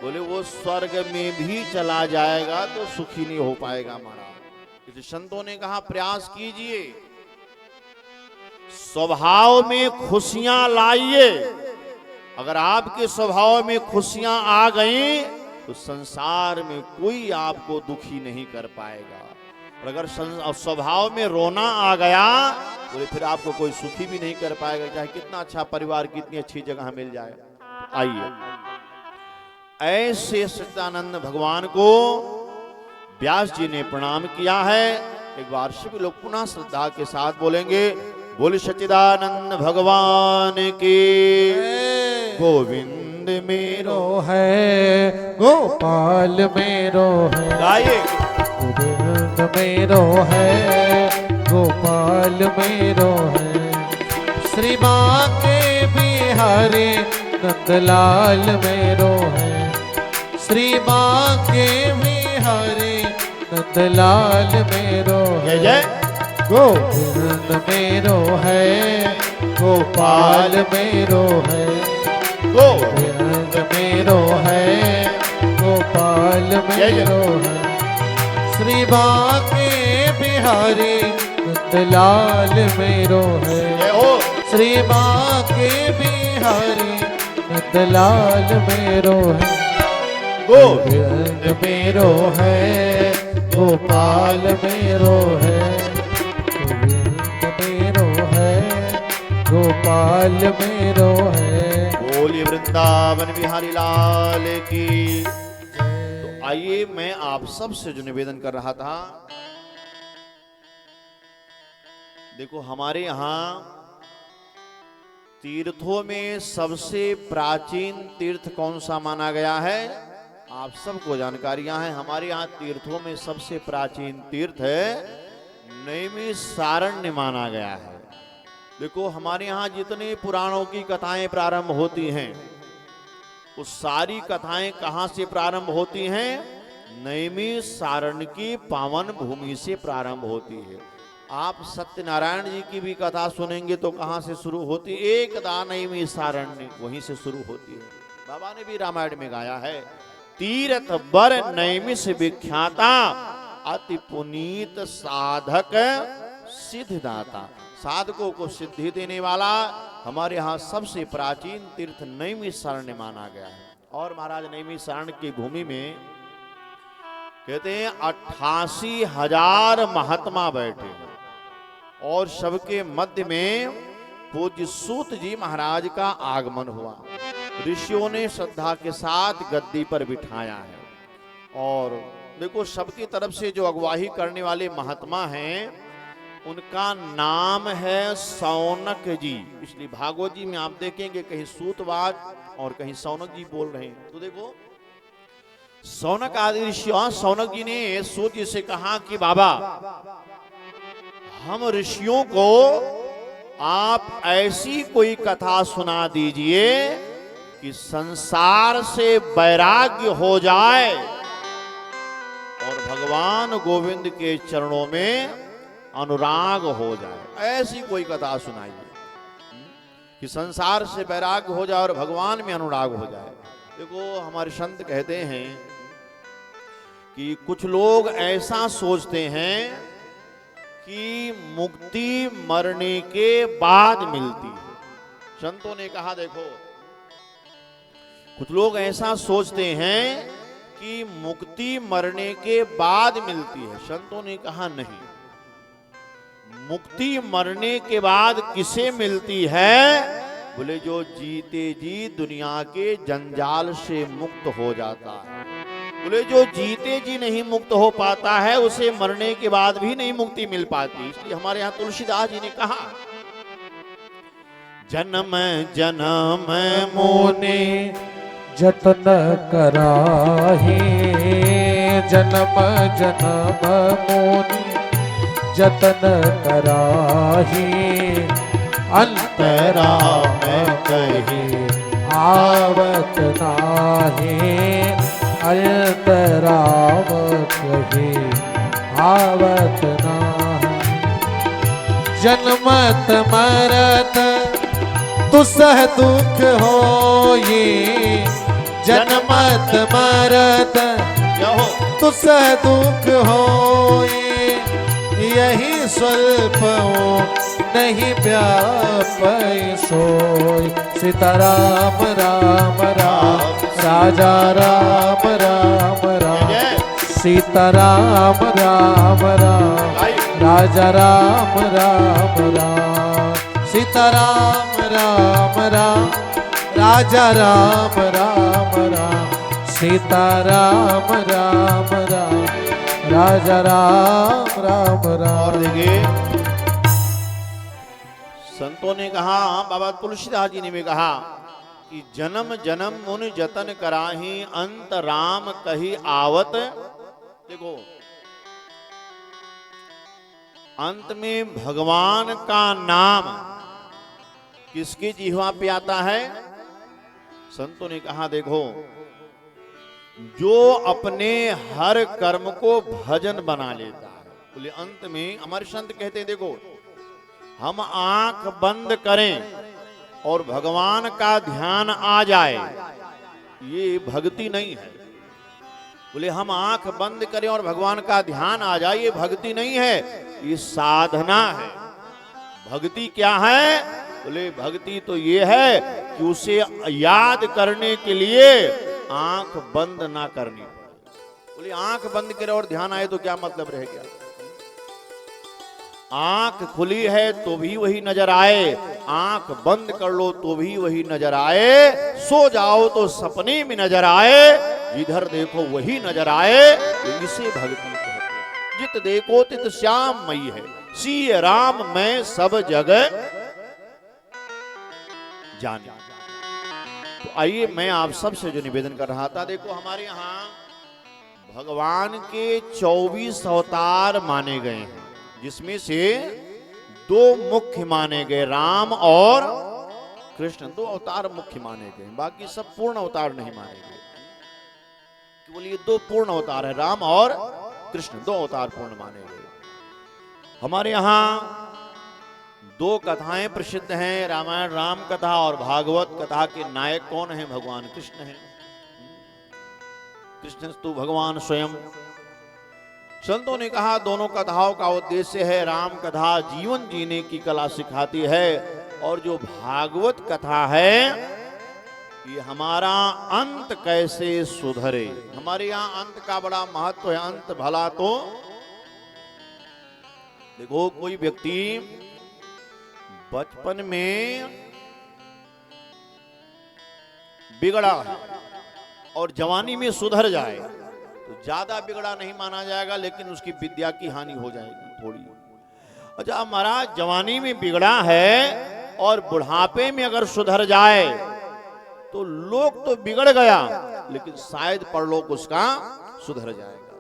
बोले वो स्वर्ग में भी चला जाएगा तो सुखी नहीं हो पाएगा महाराज। इसलिए संतों ने कहा प्रयास कीजिए, स्वभाव में खुशियां लाइए। अगर आपके स्वभाव में खुशियां आ गई तो संसार में कोई आपको दुखी नहीं कर पाएगा। और अगर स्वभाव में रोना आ गया तो फिर आपको कोई सुखी भी नहीं कर पाएगा, चाहे कितना अच्छा परिवार, कितनी अच्छी जगह मिल जाए। आइए, ऐसे सच्चिदानंद भगवान को व्यास जी ने प्रणाम किया है। एक बार सभी लोग पुनः श्रद्धा के साथ बोलेंगे, बोल सच्चिदानंद भगवान की। गोविंद मेरो है, गोपाल मेरो है, गाइए। गोविंद मेरो है, गोपाल मेरो है, श्री माँ के बिहारी नंदलाल मेरो है, श्री माँ के बिहारी नंदलाल मेरो जय है, जय गोविंद मेरो है, गोपाल मेरो है, गोविंद मेरो है, गोपाल मेरो है। श्री बांके बिहारी नंदलाल मेरो है, जय हो श्री बांके बिहारी नंदलाल मेरो है, गोविंद मेरो है, गोपाल मेरो है, गोविंद मेरो है, गोपाल मेरो है। बोलिए वृंदावन बिहारी लाल की। तो आइए मैं आप सब से जो निवेदन कर रहा था, देखो हमारे यहाँ तीर्थों में सबसे प्राचीन तीर्थ कौन सा माना गया है? आप सबको जानकारियां हैं। हमारे यहाँ तीर्थों में सबसे प्राचीन तीर्थ है नैमिषारण्य माना गया है। देखो हमारे यहाँ जितने पुराणों की कथाएं प्रारंभ होती हैं, उस सारी कथाएं कहाँ से प्रारंभ होती हैं? नैमिषारण्य की पावन भूमि से प्रारंभ होती है। आप सत्यनारायण जी की भी कथा सुनेंगे तो कहाँ से शुरू होती? एकदा नैमिषारण्य, वहीं से शुरू होती है। बाबा ने भी रामायण में गाया है, तीर्थ बर नैमिष विख्याता, अति पुनीत साधक सिद्धदाता। साधकों को सिद्धि देने वाला हमारे यहाँ सबसे प्राचीन तीर्थ नैमिषारण्य माना गया है। और महाराज नैमिषारण्य की भूमि में कहते हैं 88,000 महात्मा बैठे हैं और सबके मध्य में पूज्य सूत जी महाराज का आगमन हुआ। ऋषियों ने श्रद्धा के साथ गद्दी पर बिठाया है और देखो सबकी तरफ से जो अगुवाही करने वाले महात्मा हैं उनका नाम है सौनक जी। इसलिए भागवत जी में आप देखेंगे कहीं सूतवाद और कहीं सौनक जी बोल रहे हैं। तो देखो सौनक आदि ऋषि, सौनक जी ने सूत जी से कहा कि बाबा हम ऋषियों को आप ऐसी कोई कथा सुना दीजिए कि संसार से वैराग्य हो जाए और भगवान गोविंद के चरणों में अनुराग हो जाए। ऐसी कोई कथा सुनाइए कि संसार से वैराग्य हो जाए और भगवान में अनुराग हो जाए। देखो हमारे संत कहते हैं कि कुछ लोग ऐसा सोचते हैं कि मुक्ति मरने के बाद मिलती है। संतों ने कहा देखो कुछ लोग ऐसा सोचते हैं कि मुक्ति मरने के बाद मिलती है। संतों ने कहा नहीं, मुक्ति मरने के बाद किसे मिलती है? बोले जो जीते जी दुनिया के जंजाल से मुक्त हो जाता है। बोले जो जीते जी नहीं मुक्त हो पाता है उसे मरने के बाद भी नहीं मुक्ति मिल पाती। इसलिए हमारे यहाँ तुलसीदास जी ने कहा, जन्म जन्म मोने जतन कराहे, जन्म जन्म मोने जतन कराहे, अंतरा में कही आवत नाहे, अंतरा में कही आवत नाहे। जन्मत मरत तुसह दुख होए, जन्मत मरत तुसह दुख होए, यही स्वल्प नहीं व्याप सोई। सीताराम राम राम राजा राम राम राम, सीताराम राम राम राजा राम राम राम, सीताराम राम राम राजा राम राम राम, सीताराम राम राम राजा राम राम राम। और देखिए संतों ने कहा, बाबा तुलसीदास जी ने भी कहा कि जन्म जन्म मुनि जतन कराही, अंत राम कही आवत। देखो अंत में भगवान का नाम किसकी जिह्वा पे आता है? संतों ने कहा देखो जो अपने हर कर्म को भजन बना लेता है। बोले अंत में हमारे संत कहते हैं, देखो हम आंख बंद करें और भगवान का ध्यान आ जाए, ये भक्ति नहीं है। बोले हम आंख बंद करें और भगवान का ध्यान आ जाए, ये भक्ति नहीं है, ये साधना है। भक्ति क्या है? बोले भक्ति तो ये है कि उसे याद करने के लिए आंख बंद ना करनी पड़े। बोले आंख बंद करे और ध्यान आए तो क्या मतलब रह गया? आंख खुली है तो भी वही नजर आए, आंख बंद कर लो तो भी वही नजर आए, सो जाओ तो सपने में नजर आए, जिधर देखो वही नजर आए, इसे भक्ति कहते हैं। जित देखो तित श्याम मई है, सी राम मैं सब जगह जाने। तो आइए मैं आप सबसे जो निवेदन कर रहा था, देखो हमारे यहाँ भगवान के 24 अवतार माने गए हैं, जिसमें से 2 मुख्य माने गए, राम और कृष्ण। 2 अवतार मुख्य माने गए, बाकी सब पूर्ण अवतार नहीं माने गए। बोलिए 2 पूर्ण अवतार है, राम और कृष्ण, 2 अवतार पूर्ण माने गए। हमारे यहाँ 2 कथाएं प्रसिद्ध हैं, रामायण राम कथा और भागवत कथा के नायक कौन है? भगवान कृष्ण हैं। कृष्ण तो भगवान स्वयं। संतों ने कहा दोनों कथाओं का उद्देश्य है, राम कथा जीवन जीने की कला सिखाती है, और जो भागवत कथा है ये हमारा अंत कैसे सुधरे। हमारे यहाँ अंत का बड़ा महत्व है, अंत भला तो देखो कोई व्यक्ति बचपन में बिगड़ा है और जवानी में सुधर जाए तो ज्यादा बिगड़ा नहीं माना जाएगा, लेकिन उसकी विद्या की हानि हो जाएगी थोड़ी। अच्छा महाराज जवानी में बिगड़ा है और बुढ़ापे में अगर सुधर जाए तो लोग तो बिगड़ गया, लेकिन शायद परलोक उसका सुधर जाएगा।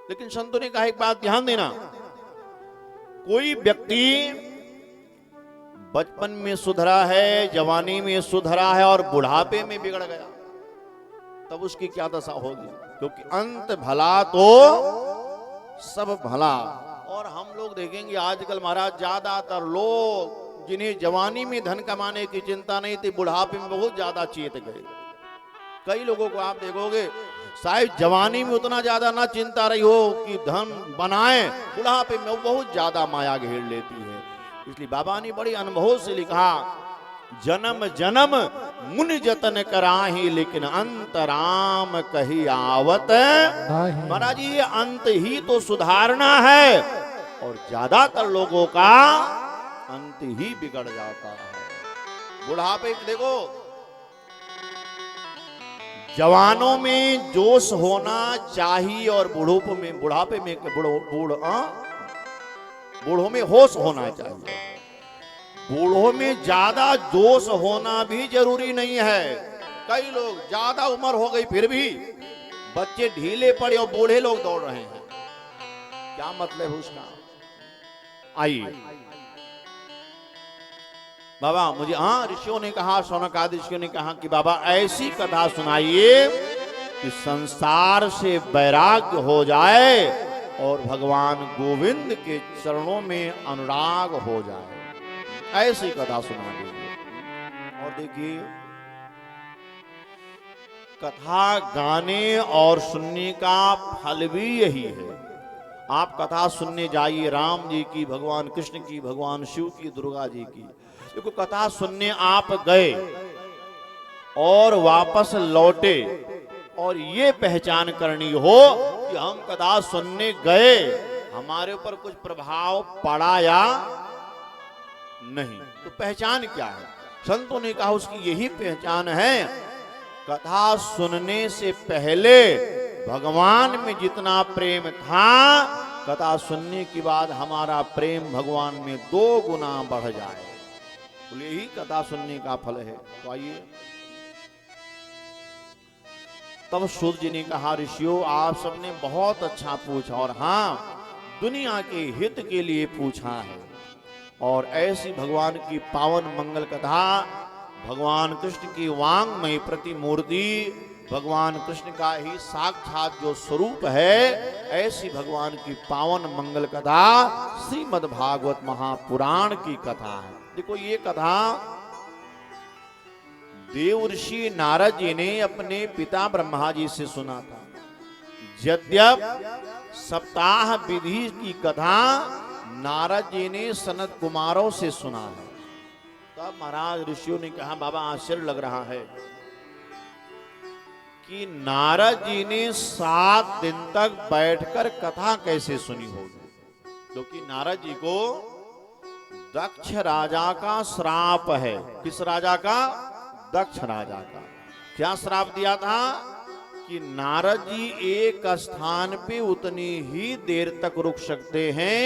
लेकिन संतों ने कहा एक बात ध्यान देना, कोई व्यक्ति बचपन में सुधरा है, जवानी में सुधरा है और बुढ़ापे में बिगड़ गया, तब उसकी क्या दशा होगी? क्योंकि अंत भला तो सब भला। और हम लोग देखेंगे आजकल महाराज ज्यादातर लोग जिन्हें जवानी में धन कमाने की चिंता नहीं थी, बुढ़ापे में बहुत ज्यादा चेत गए। कई लोगों को आप देखोगे शायद जवानी में उतना ज्यादा ना चिंता रही हो कि धन बनाए, बुढ़ापे में बहुत ज्यादा माया घेर लेती है। इसलिए बाबा ने बड़ी अनुभव से लिखा, जन्म जन्म मुनि जतन कराही, लेकिन अंत राम कही आवत। महाराज ये अंत ही तो सुधारना है, और ज्यादातर लोगों का अंत ही बिगड़ जाता है। बुढ़ापे में देखो जवानों में जोश होना चाहिए और बुढ़ापे में बूढ़ों में होश होना चाहिए। बूढ़ों में ज्यादा जोश होना भी जरूरी नहीं है। कई लोग ज्यादा उम्र हो गई फिर भी बच्चे ढीले पड़े और बूढ़े लोग दौड़ रहे हैं, क्या मतलब है उसका? आइए बाबा मुझे, ऋषियों ने कहा, शौनक आदि ऋषियों ने कहा कि बाबा ऐसी कथा सुनाइए कि संसार से वैराग्य हो जाए और भगवान गोविंद के चरणों में अनुराग हो जाए, ऐसी कथा सुना दीजिए। और देखिए कथा गाने और सुनने का फल भी यही है। आप कथा सुनने जाइए, राम जी की, भगवान कृष्ण की, भगवान शिव की, दुर्गा जी की। देखो कथा सुनने आप गए और वापस लौटे और ये पहचान करनी हो कि हम कथा सुनने गए, हमारे ऊपर कुछ प्रभाव पड़ा या नहीं, तो पहचान क्या है? संतों ने कहा उसकी यही पहचान है, कथा सुनने से पहले भगवान में जितना प्रेम था, कथा सुनने के बाद हमारा प्रेम भगवान में 2 गुना बढ़ जाए। बोले यही कथा सुनने का फल है। तो आइए, तब सूत जी ने कहा ऋषियों आप सबने बहुत अच्छा पूछा, और हाँ दुनिया के हित के लिए पूछा है। और ऐसी भगवान की पावन मंगल कथा, भगवान कृष्ण की वांगमय प्रतिमूर्ति भगवान कृष्ण का ही साक्षात जो स्वरूप है, ऐसी भगवान की पावन मंगल कथा श्रीमद् भागवत महापुराण की कथा है। देखो ये कथा देवर्षि नारद जी ने अपने पिता ब्रह्मा जी से सुना था। यद्यप सप्ताह विधि की कथा नारद जी ने सनत कुमारों से सुना है। तब महाराज ऋषियों ने कहा, बाबा आश्चर्य लग रहा है कि नारद जी ने 7 दिन तक बैठकर कथा कैसे सुनी होगी, क्योंकि नारद जी को दक्ष राजा का श्राप है। किस राजा का? दक्ष राजा का। क्या श्राप दिया था कि नारद जी एक स्थान पे उतनी ही देर तक रुक सकते हैं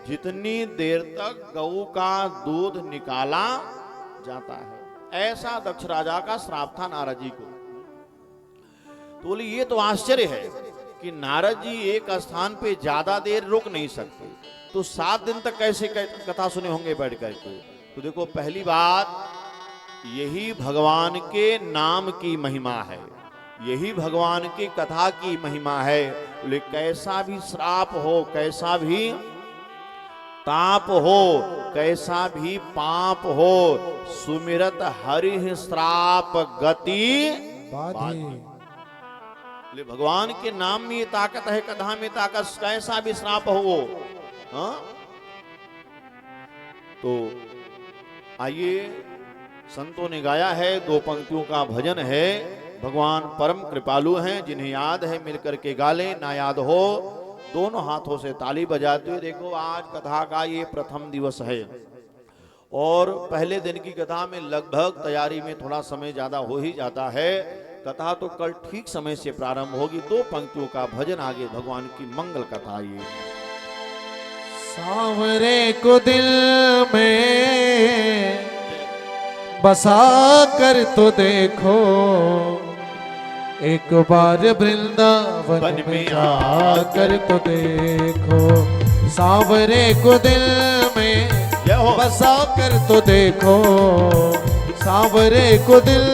जितनी देर तक गऊ का दूध निकाला जाता है। ऐसा दक्ष राजा का श्राप था नारद जी को। तो बोले ये तो आश्चर्य है कि नारद जी एक स्थान पे ज्यादा देर रुक नहीं सकते, तो 7 दिन तक कैसे कथा सुने होंगे बैठ करके। तो देखो पहली बात, यही भगवान के नाम की महिमा है, यही भगवान की कथा की महिमा है। बोले कैसा भी श्राप हो, कैसा भी ताप हो, कैसा भी पाप हो, सुमिरत हरि श्राप गति बाधी। बोले भगवान के नाम में ये ताकत है, कथा में ताकत, कैसा भी श्राप हो वो। हाँ? तो आइए, संतों ने गाया है, 2 पंक्तियों का भजन है। भगवान परम कृपालु हैं, जिन्हें याद है मिलकर के गा लें, ना याद हो दोनों हाथों से ताली बजाते हुए। देखो आज कथा का ये प्रथम दिवस है और पहले दिन की कथा में लगभग तैयारी में थोड़ा समय ज्यादा हो ही जाता है। कथा तो कल ठीक समय से प्रारंभ होगी। 2 पंक्तियों का भजन आगे भगवान की मंगल कथा। ये सांवरे को दिल में बसा कर तो देखो, एक बार वृंदावन में आकर तो देखो। सांवरे को दिल में बसा कर तो देखो, सांवरे को दिल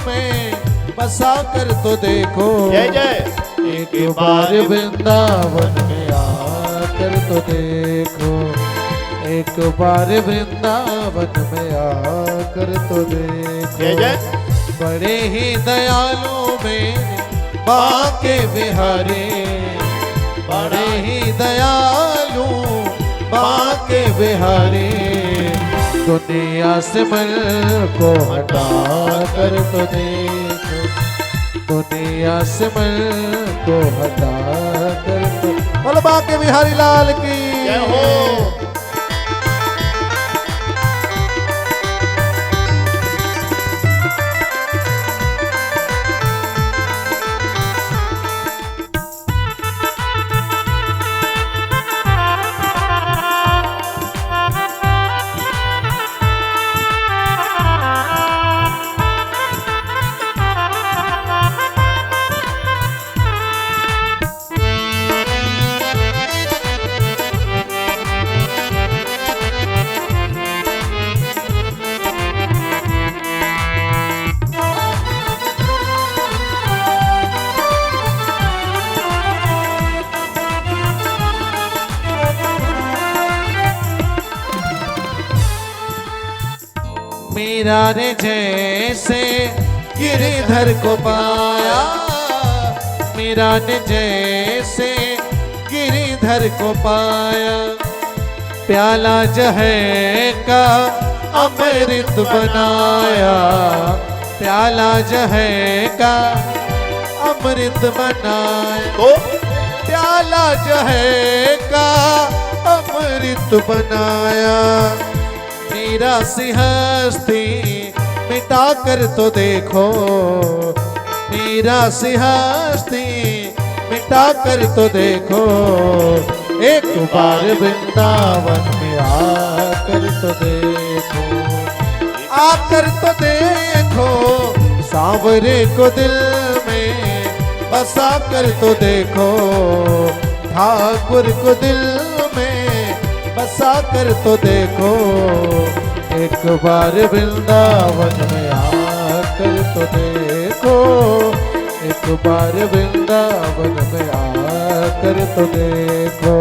में बसा कर तो देखो। जय जय। एक बार वृंदावन में आकर तो देखो, एक बार वृंदावन में आकर तो देखो। जय जय। बड़े ही दयालु में बाके बिहारी, बड़े ही दयालु बाके बिहारी। दुनिया से मन को हटा कर तो देखो, दुनिया से मन को हटा कर तो। बोलो बाके बिहारी लाल की जय हो। मीरा ने जैसे गिरिधर को पाया, मीरा ने जैसे गिरिधर को पाया। प्याला जहै का अमृत बनाया, प्याला जहै का अमृत बनाया। तो प्याला जहै का अमृत बनाया। मीरा सी हस्ती मिटा कर तो देखो, मीरा सी हस्ती मिटा कर तो देखो। एक बार वृंदावन में आकर तो देखो, आकर तो देखो। सांवरे को दिल में बसा कर तो देखो, ठाकुर को दिल में बसा कर तो देखो। एक बार वृंदावन में आकर तो देखो, एक बार वृंदावन में आकर तो देखो।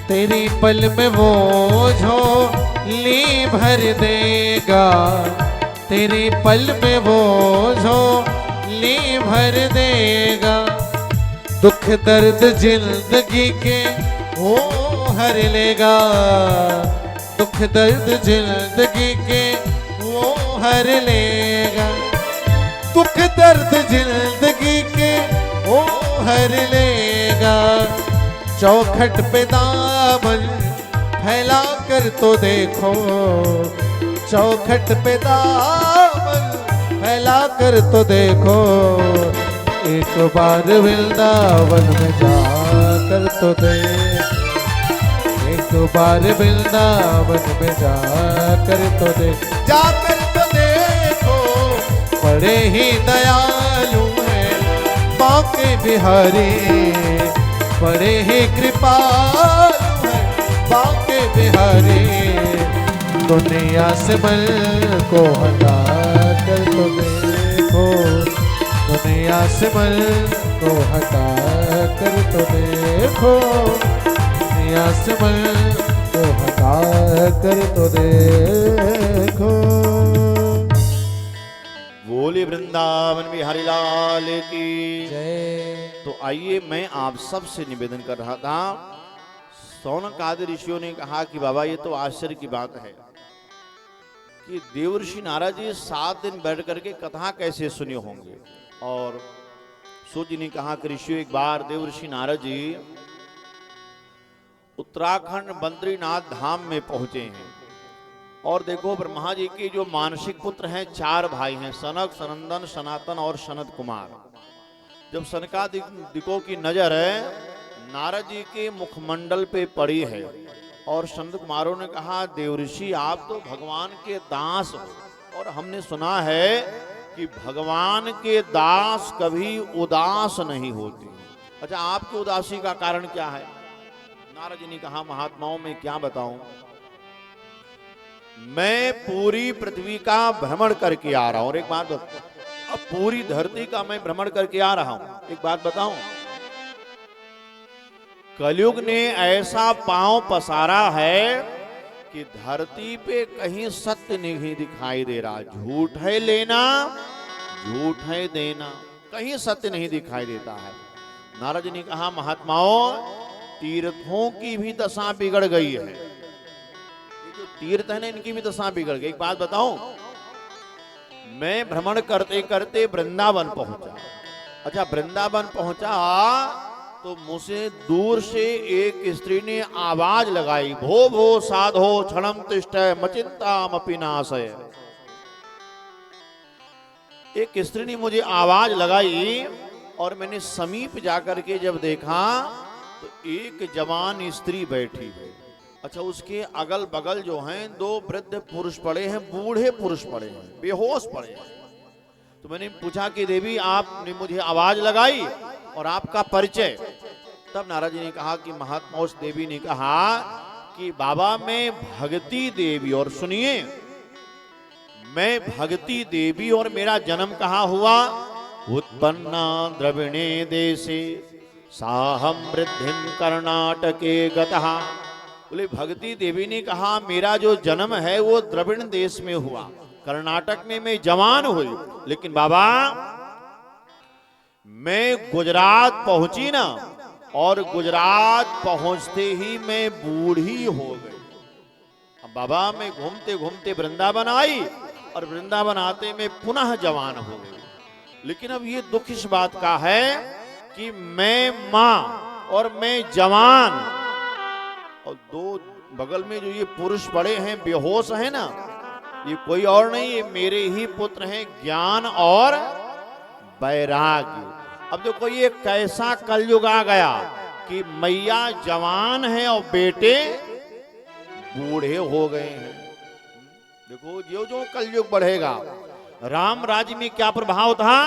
तेरी पल में वो झोली भर देगा, तेरी पल में वो झोली भर देगा। दुख दर्द जिंदगी के वो हर लेगा, दुख दर्द जिंदगी के वो हर लेगा। दुख दर्द जिंदगी के वो हर लेगा। चौखट पे दामन फैला कर तो देखो, चौखट पे दामन फैला कर तो देखो। एक बार वृंदावन में जाकर तो देखो, एक बार वृंदावन में जाकर तो देखो, जाकर तो देखो। बड़े ही दयालु हैं बांके बिहारी, बड़े ही कृपालु हैं बांके बिहारी। दुनिया से मन को हटा कर तो देखो, दुनिया से मन को हटा कर तो देखो, दुनिया से मन को हटा कर तो देखो। बोले वृंदावन बिहारी लाल की जय। तो आइए, मैं आप सबसे निवेदन कर रहा था, शौनक आदि ऋषियों ने कहा कि बाबा ये तो आश्चर्य की बात है कि देवर्षि नारद जी 7 दिन बैठ करके कथा कैसे सुने होंगे। और सूत जी ने कहा कि ऋषियों, एक बार देवर्षि नारद जी उत्तराखंड बद्रीनाथ धाम में पहुंचे हैं। और देखो, ब्रह्मा जी के जो मानसिक पुत्र हैं 4 भाई हैं, सनक, सनंदन, सनातन और सनत कुमार। जब सनकादिकों की नजर नारद जी के मुखमंडल पे पड़ी है और सनत कुमारों ने कहा, देवर्षि आप तो भगवान के दास हो और हमने सुना है कि भगवान के दास कभी उदास नहीं होते। अच्छा, आपकी उदासी का कारण क्या है? नारद जी ने कहा, महात्माओं में क्या बताऊं, मैं पूरी पृथ्वी का भ्रमण करके आ रहा हूं। और एक बात बताऊं, अब पूरी धरती का मैं भ्रमण करके आ रहा हूं। एक बात बताऊं, कलयुग ने ऐसा पांव पसारा है कि धरती पे कहीं सत्य नहीं दिखाई दे रहा। झूठ है लेना, झूठ है देना, कहीं सत्य नहीं दिखाई देता है। नारद जी ने कहा, महात्माओं, तीर्थों की भी दशा बिगड़ गई है। ये जो तीर्थ है ना, इनकी भी दशा बिगड़ गई। एक बात बताऊं, मैं भ्रमण करते करते वृंदावन पहुंचा। अच्छा, वृंदावन पहुंचा तो मुझसे दूर से एक स्त्री ने आवाज लगाई, भो भो साधो क्षणम तिष्ठय मचिंतामपि नाशय। एक स्त्री ने मुझे आवाज लगाई और मैंने समीप जाकर के जब देखा तो एक जवान स्त्री बैठी है। अच्छा, उसके अगल बगल जो हैं 2 वृद्ध पुरुष पड़े हैं, बूढ़े पुरुष पड़े हैं, बेहोश पड़े हैं। तो मैंने पूछा कि देवी, आपने मुझे आवाज लगाई और आपका परिचय? तब नारद जी ने कहा कि महात्मा, उस देवी ने कहा कि बाबा मैं भगती देवी, और सुनिए, मैं भगती देवी और मेरा जन्म कहाँ हुआ? उत्पन्ना द्रविणे देशे साहम वृद्धिम कर्नाटके गतः। बोले, भगती देवी ने कहा मेरा जो जन्म है वो द्रविड़ देश में हुआ, कर्नाटक में मैं जवान हुई, लेकिन बाबा मैं गुजरात पहुंची ना, और गुजरात पहुंचते ही मैं बूढ़ी हो गई। अब बाबा मैं घूमते घूमते वृंदावन आई और वृंदावन आते मैं पुनः जवान हो गई। लेकिन अब ये दुख इस बात का है कि मैं मां और मैं जवान, और दो बगल में जो ये पुरुष पड़े हैं बेहोश हैं ना, ये कोई और नहीं, ये मेरे ही पुत्र हैं ज्ञान और वैराग्य। अब देखो ये कैसा कलयुग आ गया कि मैया जवान है और बेटे बूढ़े हो गए हैं। देखो जो जो कलयुग बढ़ेगा, राम राज्य में क्या प्रभाव था?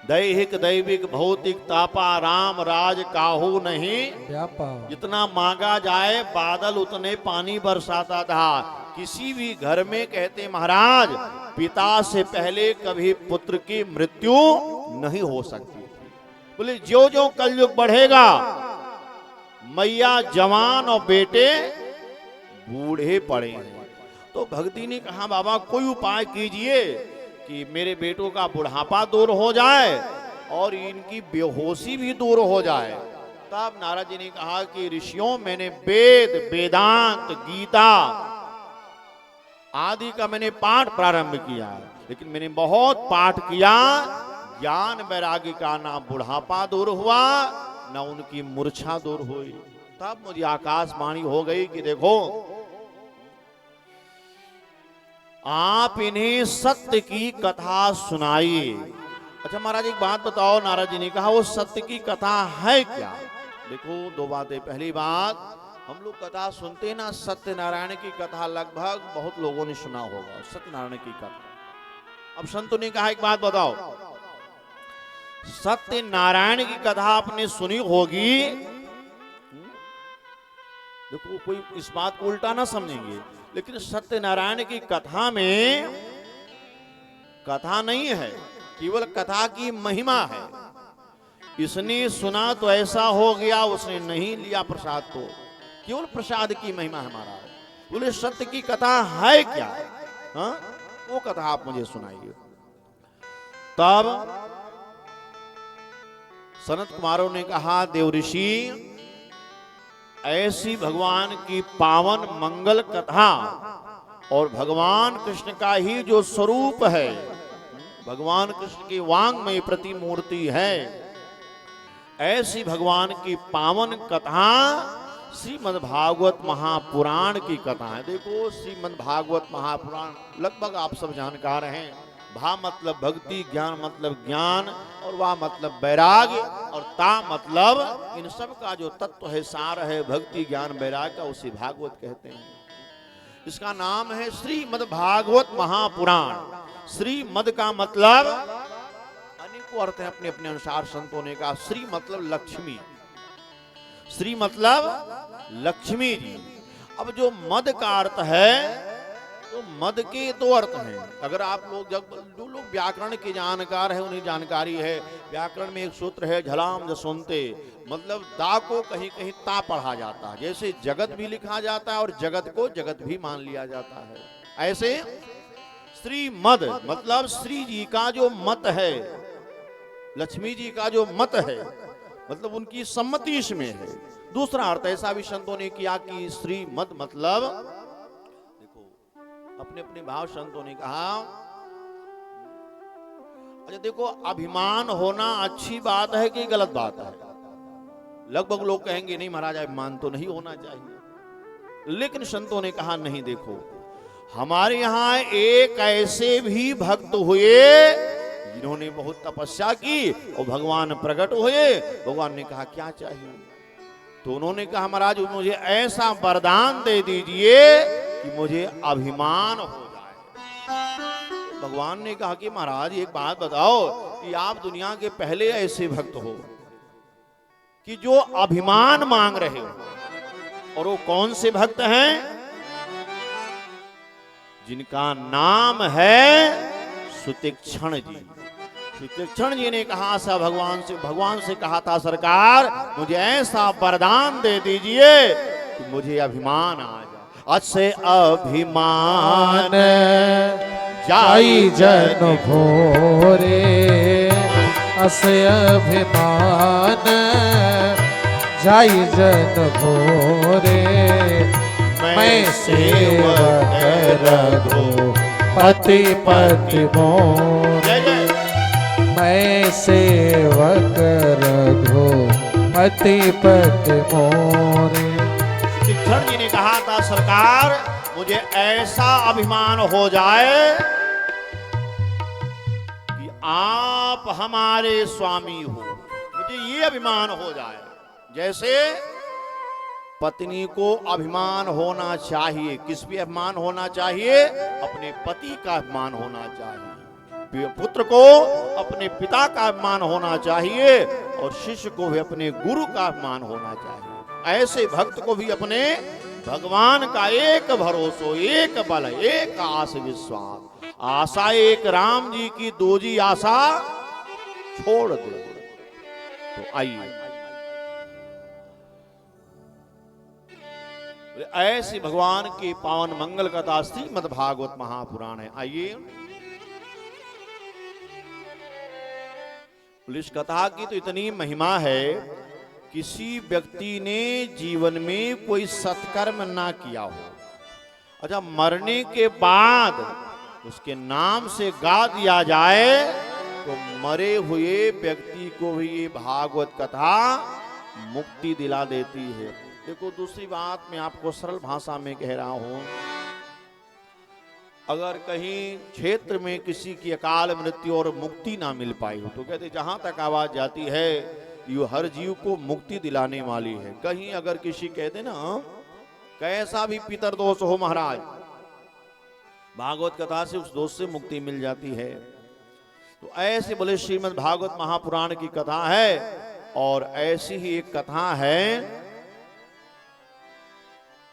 दैहिक दैविक भौतिक तापा राम राज काहू नहीं व्यापा। जितना मांगा जाए बादल उतने पानी बरसाता था। किसी भी घर में कहते महाराज पिता से पहले कभी पुत्र की मृत्यु नहीं हो सकती थी। बोले जो जो कलयुग बढ़ेगा मैया जवान और बेटे बूढ़े पड़े हैं। तो भक्ति ने कहा बाबा कोई उपाय कीजिए कि मेरे बेटों का बुढ़ापा दूर हो जाए और इनकी बेहोशी भी दूर हो जाए। तब नारद जी ने कहा कि ऋषियों मैंने वेद वेदांत गीता आदि का मैंने पाठ प्रारंभ किया, लेकिन मैंने बहुत पाठ किया, ज्ञान वैराग्य का ना बुढ़ापा दूर हुआ ना उनकी मूर्छा दूर हुई। तब मुझे आकाशवाणी हो गई कि देखो आप इन्हें सत्य की कथा सुनाइए। अच्छा महाराज एक बात बताओ, नारद जी ने कहा वो सत्य की कथा है क्या? देखो दो बातें। पहली बात, हम लोग कथा सुनते ना, सत्यनारायण की कथा लगभग बहुत लोगों ने सुना होगा, सत्यनारायण की कथा। अब संतों ने कहा एक बात बताओ, सत्यनारायण की कथा आपने सुनी होगी, देखो कोई इस बात को उल्टा ना समझेंगे, लेकिन सत्यनारायण की कथा में कथा नहीं है, केवल कथा की महिमा है। इसने सुना तो ऐसा हो गया, उसने नहीं लिया प्रसाद तो केवल प्रसाद की महिमा है महाराज। बोले सत्य की कथा है क्या? हाँ वो कथा आप मुझे सुनाइए। तब सनत कुमारों ने कहा देव ऋषि ऐसी भगवान की पावन मंगल कथा और भगवान कृष्ण का ही जो स्वरूप है, भगवान कृष्ण की वांगमय प्रतिमूर्ति है, ऐसी भगवान की पावन कथा श्रीमद् भागवत महापुराण की कथा है। देखो श्रीमद् भागवत महापुराण लगभग आप सब जानकार हैं। भा मतलब भक्ति, ज्ञान मतलब ज्ञान, और वाह मतलब वैराग्य, और ता मतलब इन सब का जो तत्व है, सार है भक्ति ज्ञान वैराग्य का, उसे भागवत कहते हैं। इसका नाम है श्रीमद् भागवत महापुराण। श्रीमद् का मतलब अनेकों अर्थ है अपने अपने अनुसार संतों ने कहा। श्री मतलब लक्ष्मी, श्री मतलब लक्ष्मी जी। अब जो मद का अर्थ है, तो मद के दो अर्थ हैं। अगर आप लोग जो लोग व्याकरण के जानकार हैं उन्हें जानकारी है, व्याकरण में एक सूत्र है झलाम जसवंते, मतलब दा को कहीं कहीं ता पढ़ा जाता है, जैसे जगत भी लिखा जाता है और जगत को जगत भी मान लिया जाता है। ऐसे श्री मद मतलब श्री जी का जो मत है, लक्ष्मी जी का जो मत है, मतलब उनकी सम्मति इसमें है। दूसरा अर्थ ऐसा भी संतों ने किया कि श्री मद मतलब, देखो अपने अपने भाव संतों ने कहा। अच्छा देखो अभिमान होना अच्छी बात है कि गलत बात है? लगभग लोग कहेंगे नहीं महाराज अभिमान तो नहीं होना चाहिए, लेकिन संतों ने कहा नहीं, देखो हमारे यहाँ एक ऐसे भी भक्त हुए जिन्होंने बहुत तपस्या की और भगवान प्रकट हुए। भगवान ने कहा क्या चाहिए? तो उन्होंने कहा महाराज मुझे ऐसा वरदान दे दीजिए कि मुझे अभिमान हो जाए। भगवान ने कहा कि महाराज एक बात बताओ कि आप दुनिया के पहले ऐसे भक्त हो कि जो अभिमान मांग रहे हो, और वो कौन से भक्त हैं? जिनका नाम है सुतीक्षण जी। सुतीक्षण जी ने कहा सा भगवान से कहा था सरकार मुझे ऐसा वरदान दे दीजिए कि मुझे अभिमान आ जाए। असे अभिमान जाई जन भोरे, असे अभिमान जाई जन भोरे, मैं सेवक रघु पति पति मोर। मैं सेवक रघुपति पति मोरे। शिक्षण जी ने कहा था सरकार मुझे ऐसा अभिमान हो जाए कि आप हमारे स्वामी हो, मुझे ये अभिमान हो जाए जैसे पत्नी को अभिमान होना चाहिए। किस भी अभिमान होना चाहिए? अपने पति का अभिमान होना चाहिए। पुत्र को अपने पिता का अभिमान होना चाहिए और शिष्य को भी अपने गुरु का अभिमान होना चाहिए। ऐसे भक्त को भी अपने भगवान का एक भरोसो, एक बल, एक आस विश्वास। आशा एक राम जी की, दूजी आशा छोड़ दे। तो आइए ऐसी भगवान की पावन मंगल कथा श्रीमद् भागवत महापुराण है। आइए इस कथा की तो इतनी महिमा है, किसी व्यक्ति ने जीवन में कोई सत्कर्म ना किया हो, अच्छा मरने के बाद उसके नाम से गा दिया जाए तो मरे हुए व्यक्ति को भी ये भागवत कथा मुक्ति दिला देती है। देखो दूसरी बात मैं आपको सरल भाषा में कह रहा हूं, अगर कहीं क्षेत्र में किसी की अकाल मृत्यु और मुक्ति ना मिल पाई हो तो कहते जहां तक आवाज जाती है ये हर जीव को मुक्ति दिलाने वाली है। कहीं अगर किसी कहते ना कैसा भी पितर दोष हो महाराज, भागवत कथा से उस दोष से मुक्ति मिल जाती है। तो ऐसे बोले श्रीमद् भागवत महापुराण की कथा है और ऐसी ही एक कथा है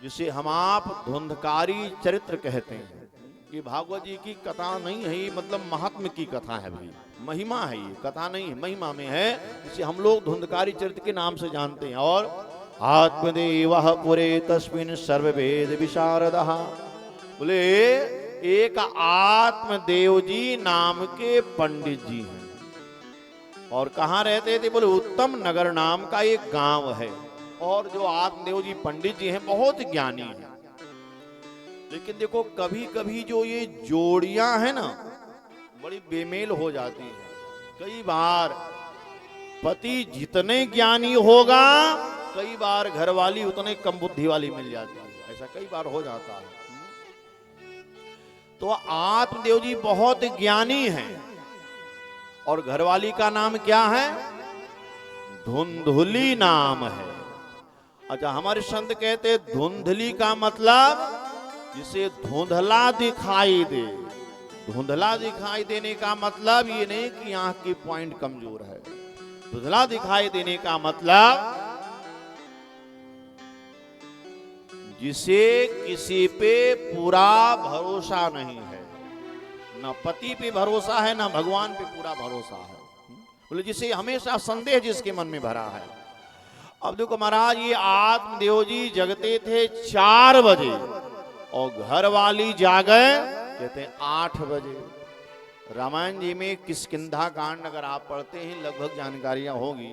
जिसे हम आप धुंधकारी चरित्र कहते हैं। ये भागवत जी की कथा नहीं है, ये मतलब महात्म की कथा है भाई, महिमा है, ये कथा नहीं है, महिमा में है, जिसे हम लोग धुंधकारी चरित्र के नाम से जानते हैं। और आत्मदेवः पुरे तस्मिन् सर्ववेद विशारदः, बोले एक आत्मदेव जी नाम के पंडित जी हैं और कहाँ रहते थे? बोले उत्तम नगर नाम का एक गांव है। और जो आत्मदेव जी पंडित जी हैं बहुत ज्ञानी हैं, लेकिन देखो कभी कभी जो ये जोड़ियां हैं ना बड़ी बेमेल हो जाती हैं। कई बार पति जितने ज्ञानी होगा कई बार घरवाली उतने कम बुद्धि वाली मिल जाती है, ऐसा कई बार हो जाता है। तो आत्मदेव जी बहुत ज्ञानी हैं और घरवाली का नाम क्या है? धुंधुली नाम है। अच्छा हमारे संत कहते धुंधली का मतलब जिसे धुंधला दिखाई दे। धुंधला दिखाई देने का मतलब ये नहीं कि आंख की पॉइंट कमजोर है। धुंधला दिखाई देने का मतलब जिसे किसी पे पूरा भरोसा नहीं है, ना पति पे भरोसा है ना भगवान पे पूरा भरोसा है, बोले जिसे हमेशा संदेह जिसके मन में भरा है। अब देखो महाराज ये आत्मदेव जी जगते थे 4 बजे और घर वाली जागे कहते हैं 8 बजे। रामायण जी में किष्किंधा कांड अगर आप पढ़ते हैं लगभग जानकारियां होगी।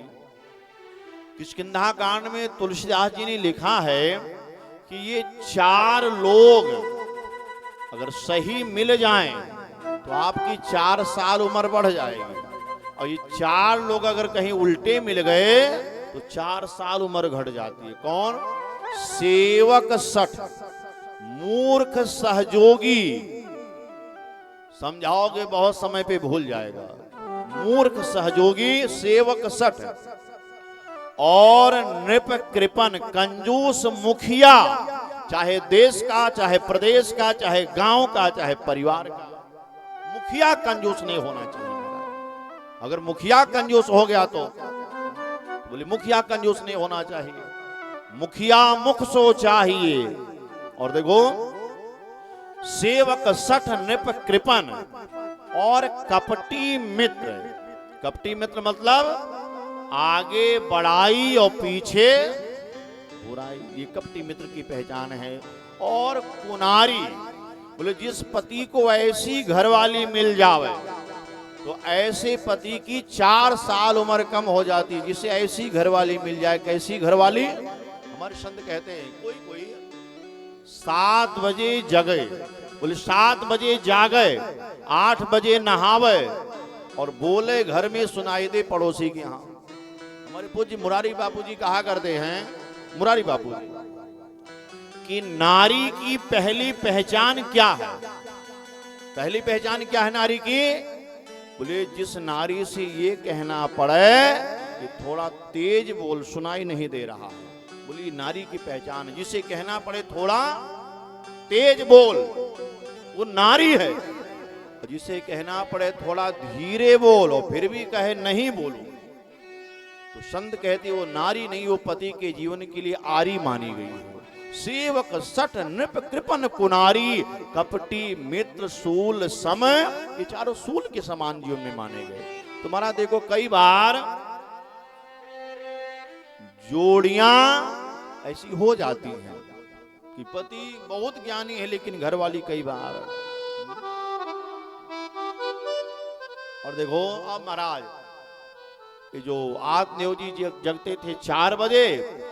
किष्किंधा कांड में तुलसीदास जी ने लिखा है कि ये 4 लोग अगर सही मिल जाएं तो आपकी 4 साल उम्र बढ़ जाएगी, और ये 4 लोग अगर कहीं उल्टे मिल गए तो 4 साल उम्र घट जाती है। कौन? सेवक 60, मूर्ख सहयोगी। समझाओगे बहुत समय पे भूल जाएगा। मूर्ख सहयोगी, सेवक 60 और नृप कृपन कंजूस मुखिया, चाहे देश का, चाहे प्रदेश का, चाहे गांव का, चाहे परिवार का। मुखिया कंजूस नहीं होना चाहिए। अगर मुखिया कंजूस हो गया तो बोले मुखिया कंजूस नहीं होना चाहिए। मुखिया मुख सो चाहिए। और देखो सेवक 60 नृप कृपन और कपटी मित्र। कपटी मित्र मतलब आगे बढ़ाई और पीछे बुराई, ये कपटी मित्र की पहचान है। और कुनारी, बोले जिस पति को ऐसी घरवाली मिल जावे तो ऐसे पति की 4 साल उम्र कम हो जाती है। जिसे ऐसी घरवाली मिल जाए। कैसी घरवाली? हमारे संत कहते हैं कोई 7 बजे जगे, बोले 7 बजे जागे, 8 बजे नहावे, और बोले घर में सुनाई दे पड़ोसी के यहाँ। हमारे पूज्य मुरारी बापू जी कहा करते हैं, मुरारी बापू जी, कि नारी की पहली पहचान क्या है? पहली पहचान क्या है नारी की? बोले जिस नारी से ये कहना पड़े कि थोड़ा तेज बोल, सुनाई नहीं दे रहा है, बोली नारी की पहचान। जिसे कहना पड़े थोड़ा तेज बोल, वो नारी है। जिसे कहना पड़े थोड़ा धीरे बोल और फिर भी कहे नहीं बोलूं, तो संत कहते वो नारी नहीं, वो पति के जीवन के लिए आरी मानी गई है। सेवक सट नृप कृपन कुनारी, कपटी मित्र सूल सम, ये चारों सूल के समान जीवन में माने गए। तुम्हारा देखो कई बार जोड़ियां ऐसी हो जाती हैं कि पति बहुत ज्ञानी है लेकिन घरवाली कई बार। और देखो अब महाराज ये जो आत्मदेव जी जगते थे 4 बजे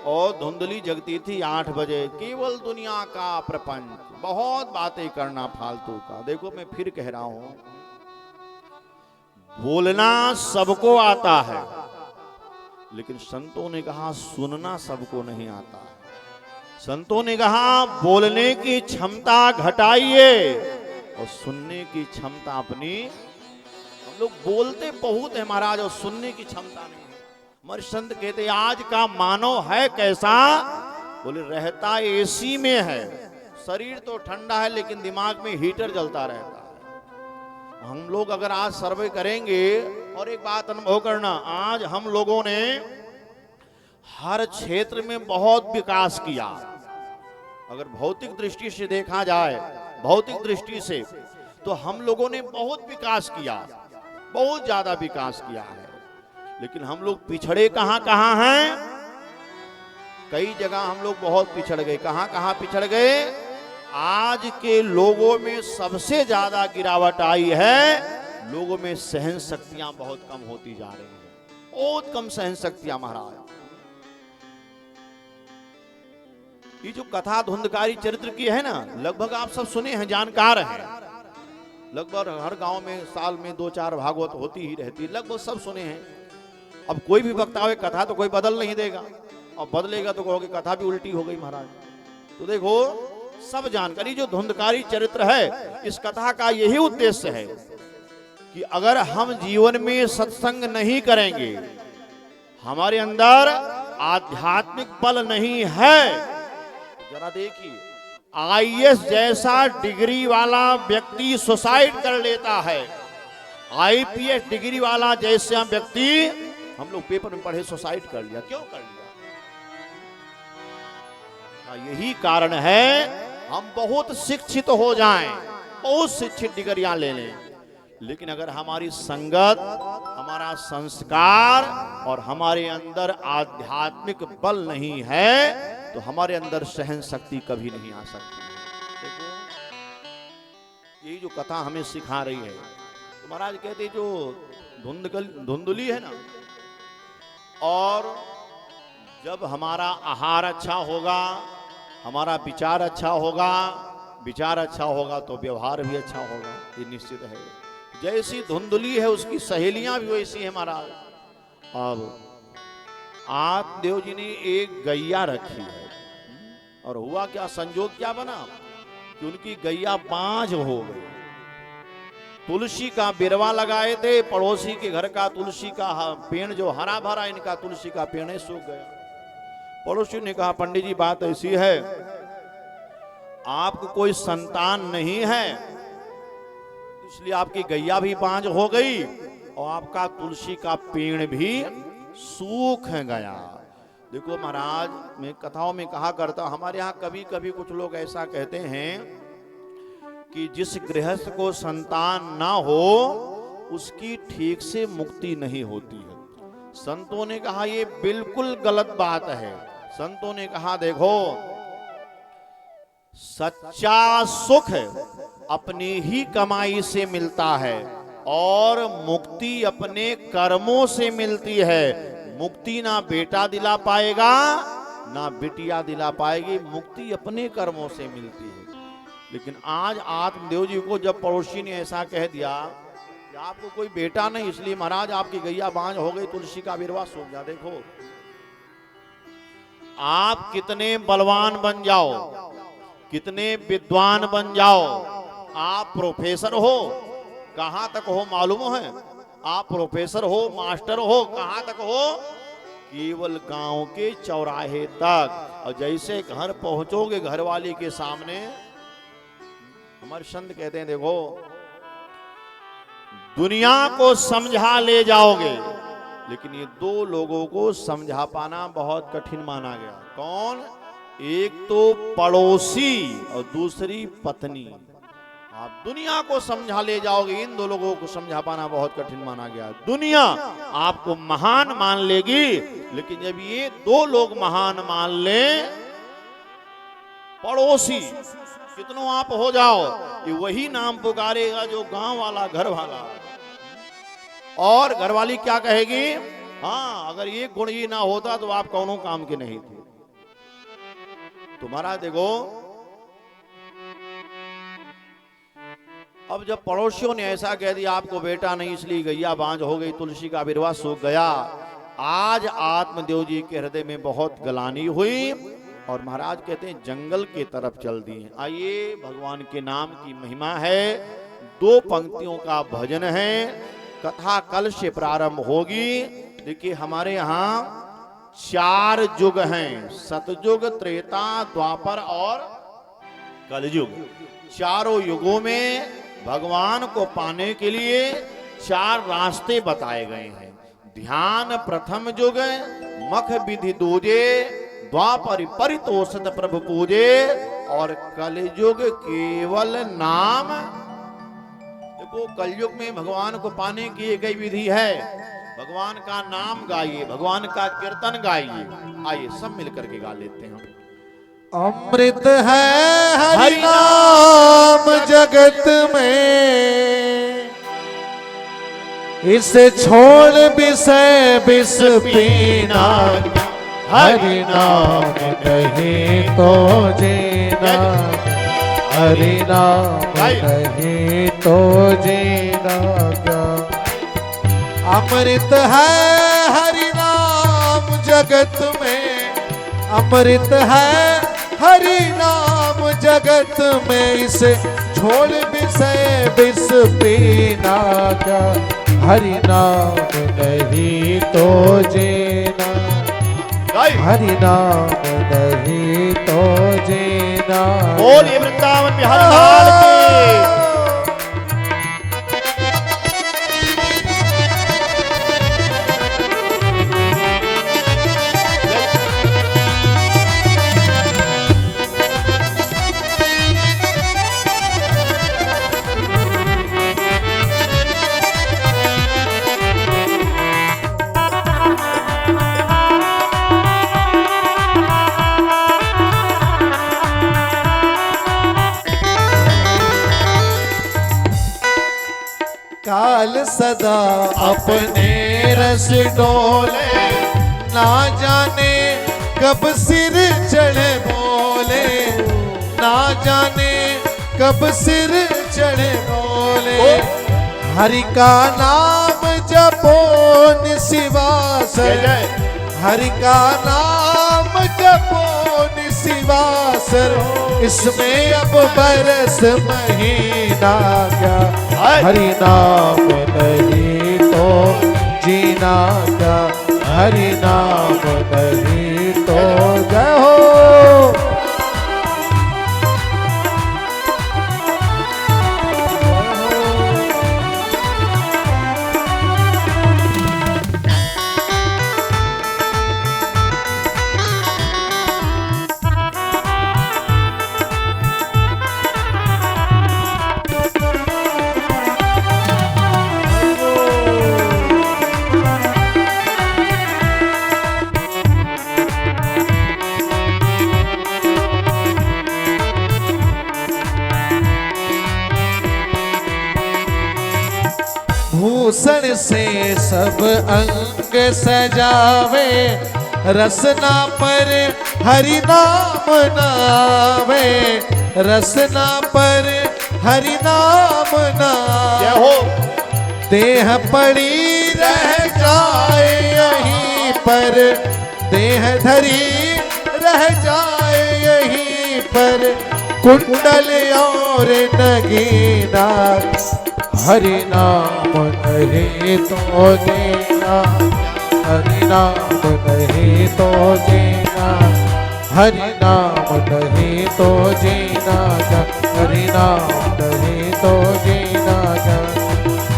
और धुंधली जगती थी 8 बजे। केवल दुनिया का प्रपंच, बहुत बातें करना फालतू का। देखो मैं फिर कह रहा हूं, बोलना सबको आता है, लेकिन संतों ने कहा सुनना सबको नहीं आता है। संतों ने कहा बोलने की क्षमता घटाइए और सुनने की क्षमता अपनी। हम लोग बोलते बहुत है महाराज और सुनने की क्षमता नहीं है। हमारे संत कहते आज का मानव है कैसा? बोले रहता एसी में है, शरीर तो ठंडा है लेकिन दिमाग में हीटर जलता रहता है। हम लोग अगर आज सर्वे करेंगे, और एक बात अनुभव करना, आज हम लोगों ने हर क्षेत्र में बहुत विकास किया। अगर भौतिक दृष्टि से देखा जाए, भौतिक दृष्टि से, तो हम लोगों ने बहुत विकास किया, बहुत ज्यादा विकास किया है। लेकिन हम लोग पिछड़े कहां कहां हैं? कई जगह हम लोग बहुत पिछड़ गए। कहां कहां पिछड़ गए? आज के लोगों में सबसे ज्यादा गिरावट आई है, लोगों में सहन शक्तियां बहुत कम होती जा रही हैं, बहुत कम सहन शक्तियां महाराज। ये जो कथा धुंधकारी चरित्र की है ना, लगभग आप सब सुने हैं, जानकार हैं। लगभग हर गांव में साल में 2-4 भागवत होती ही रहती, लगभग सब सुने हैं। अब कोई भी वक्ता हो कथा तो कोई बदल नहीं देगा, और बदलेगा तो कहोगे कथा भी उल्टी हो गई महाराज। तो देखो सब जानकारी जो धुंधकारी चरित्र है, इस कथा का यही उद्देश्य है कि अगर हम जीवन में सत्संग नहीं करेंगे, हमारे अंदर आध्यात्मिक बल नहीं है। जरा देखिए, आईएएस जैसा डिग्री वाला व्यक्ति सुसाइड कर लेता है, आईपीएस डिग्री वाला जैसा व्यक्ति, हम लोग पेपर में पढ़े सुसाइड कर लिया। क्यों कर लिया? यही कारण है हम बहुत शिक्षित हो जाएं, बहुत शिक्षित डिग्रियां ले लें, लेकिन अगर हमारी संगत, हमारा संस्कार और हमारे अंदर आध्यात्मिक बल नहीं है, तो हमारे अंदर सहन शक्ति कभी नहीं आ सकती। देखो ये जो कथा हमें सिखा रही है, तो महाराज कहते जो धुंधली है ना, और जब हमारा आहार अच्छा होगा, हमारा विचार अच्छा होगा, विचार अच्छा होगा तो व्यवहार भी अच्छा होगा, ये निश्चित है। जैसी धुंधली है उसकी सहेलियां भी वैसी है महाराज। अब आत्मदेव जी ने एक गैया रखी है, और हुआ क्या, संजोग क्या बना कि उनकी गैया बांझ हो गई। तुलसी का बिरवा लगाए थे, पड़ोसी के घर का तुलसी का पेड़ जो हरा भरा, इनका तुलसी का पेड़ सूख गया। पड़ोसी ने कहा पंडित जी बात ऐसी है, आपको कोई संतान नहीं है, इसलिए आपकी गैया भी बांझ हो गई और आपका तुलसी का पेड़ भी सूख गया। देखो महाराज, मैं कथाओं में कहा करता, हमारे यहाँ कभी कभी कुछ लोग ऐसा कहते हैं कि जिस गृहस्थ को संतान ना हो उसकी ठीक से मुक्ति नहीं होती है। संतों ने कहा ये बिल्कुल गलत बात है। संतों ने कहा देखो, सच्चा सुख अपनी ही कमाई से मिलता है और मुक्ति अपने कर्मों से मिलती है। मुक्ति ना बेटा दिला पाएगा ना बिटिया दिला पाएगी, मुक्ति अपने कर्मों से मिलती है। लेकिन आज आत्मदेव जी को जब पड़ोसी ने ऐसा कह दिया, कि आपको कोई बेटा नहीं, इसलिए महाराज आपकी गैया बांझ हो गई, तुलसी का विरवा सूख गया। देखो आप कितने बलवान बन जाओ, कितने विद्वान बन जाओ, आप प्रोफेसर हो, कहां तक हो मालूम है? आप प्रोफेसर हो, मास्टर हो, कहां तक हो? केवल गांव के चौराहे तक। और जैसे घर पहुंचोगे घर वाली के सामने, हमारे संत कहते हैं देखो दुनिया को समझा ले जाओगे, लेकिन ये दो लोगों को समझा पाना बहुत कठिन माना गया। कौन? एक तो पड़ोसी और दूसरी पत्नी। आप दुनिया को समझा ले जाओगे, इन दो लोगों को समझा पाना बहुत कठिन माना गया। दुनिया आपको महान मान लेगी, लेकिन जब ये दो लोग महान मान ले, पड़ोसी कितनों आप हो जाओ, ये वही नाम पुकारेगा जो गांव वाला, घर वाला। और घरवाली क्या कहेगी? हाँ, अगर ये गुण ही ना होता तो आप कौनों काम के नहीं थे। तुम्हारा देखो, अब जब पड़ोसियों ने ऐसा कह दिया आपको बेटा नहीं, इसलिए गैया बांझ हो गई, तुलसी का विरवा सूख गया। आज आत्मदेव जी के हृदय में बहुत गलानी हुई और महाराज कहते हैं जंगल की तरफ चल दिए। आइए, भगवान के नाम की महिमा है। दो पंक्तियों का भजन है, कथा कल से प्रारंभ होगी। देखिए हमारे यहाँ 4 युग हैं, सतयुग, त्रेता, द्वापर और कलयुग। चारों युगों में भगवान को पाने के लिए 4 रास्ते बताए गए हैं। ध्यान प्रथम युग, मख विधि दूजे, द्वापर परितोषित प्रभु पूजे, और कलयुग केवल नाम। देखो कलयुग में भगवान को पाने की एक ही विधि है, भगवान का नाम गाइए, भगवान का कीर्तन गाइए। आइए सब मिलकर के गा लेते हैं। अमृत है हरि नाम जगत में, इसे छोड़ विषय विष पीना। हरि नाम कहे तो जीना, हरि नाम कहे तो जीना क्या। अमृत है हरि नाम जगत में, अमृत है हरि नाम जगत में, इसे छोड़ विषय विष पीना क्या। हरि नाम नहीं तो जीना, हरि नाम नहीं तो जीना। बोलिए वृंदावन बिहारी लाल की। काल सदा अपने रस डोले, ना जाने कब सिर चढ़े बोले, ना जाने कब सिर चढ़े बोले। हरि का नाम जपो निशिवासर, हरि का नाम जपो निशिवासर, इसमें अब बरस महीना क्या। हरि नाम नहीं तो जीना क्या, हरि नाम नहीं तो। जय हो। भूषण से सब अंग सजावे, रसना पर हरि नाम नावे, रसना पर हरि नाम नावे। देह पड़ी रह जाए यहीं पर, देह धरी रह जाए यहीं पर, कुंडल और नगीना हरि नाम नहीं तो जीना, हरि नाम नहीं तो जीना, हरि नाम नहीं तो जीना जा, हरि नाम नहीं तो जीना जा।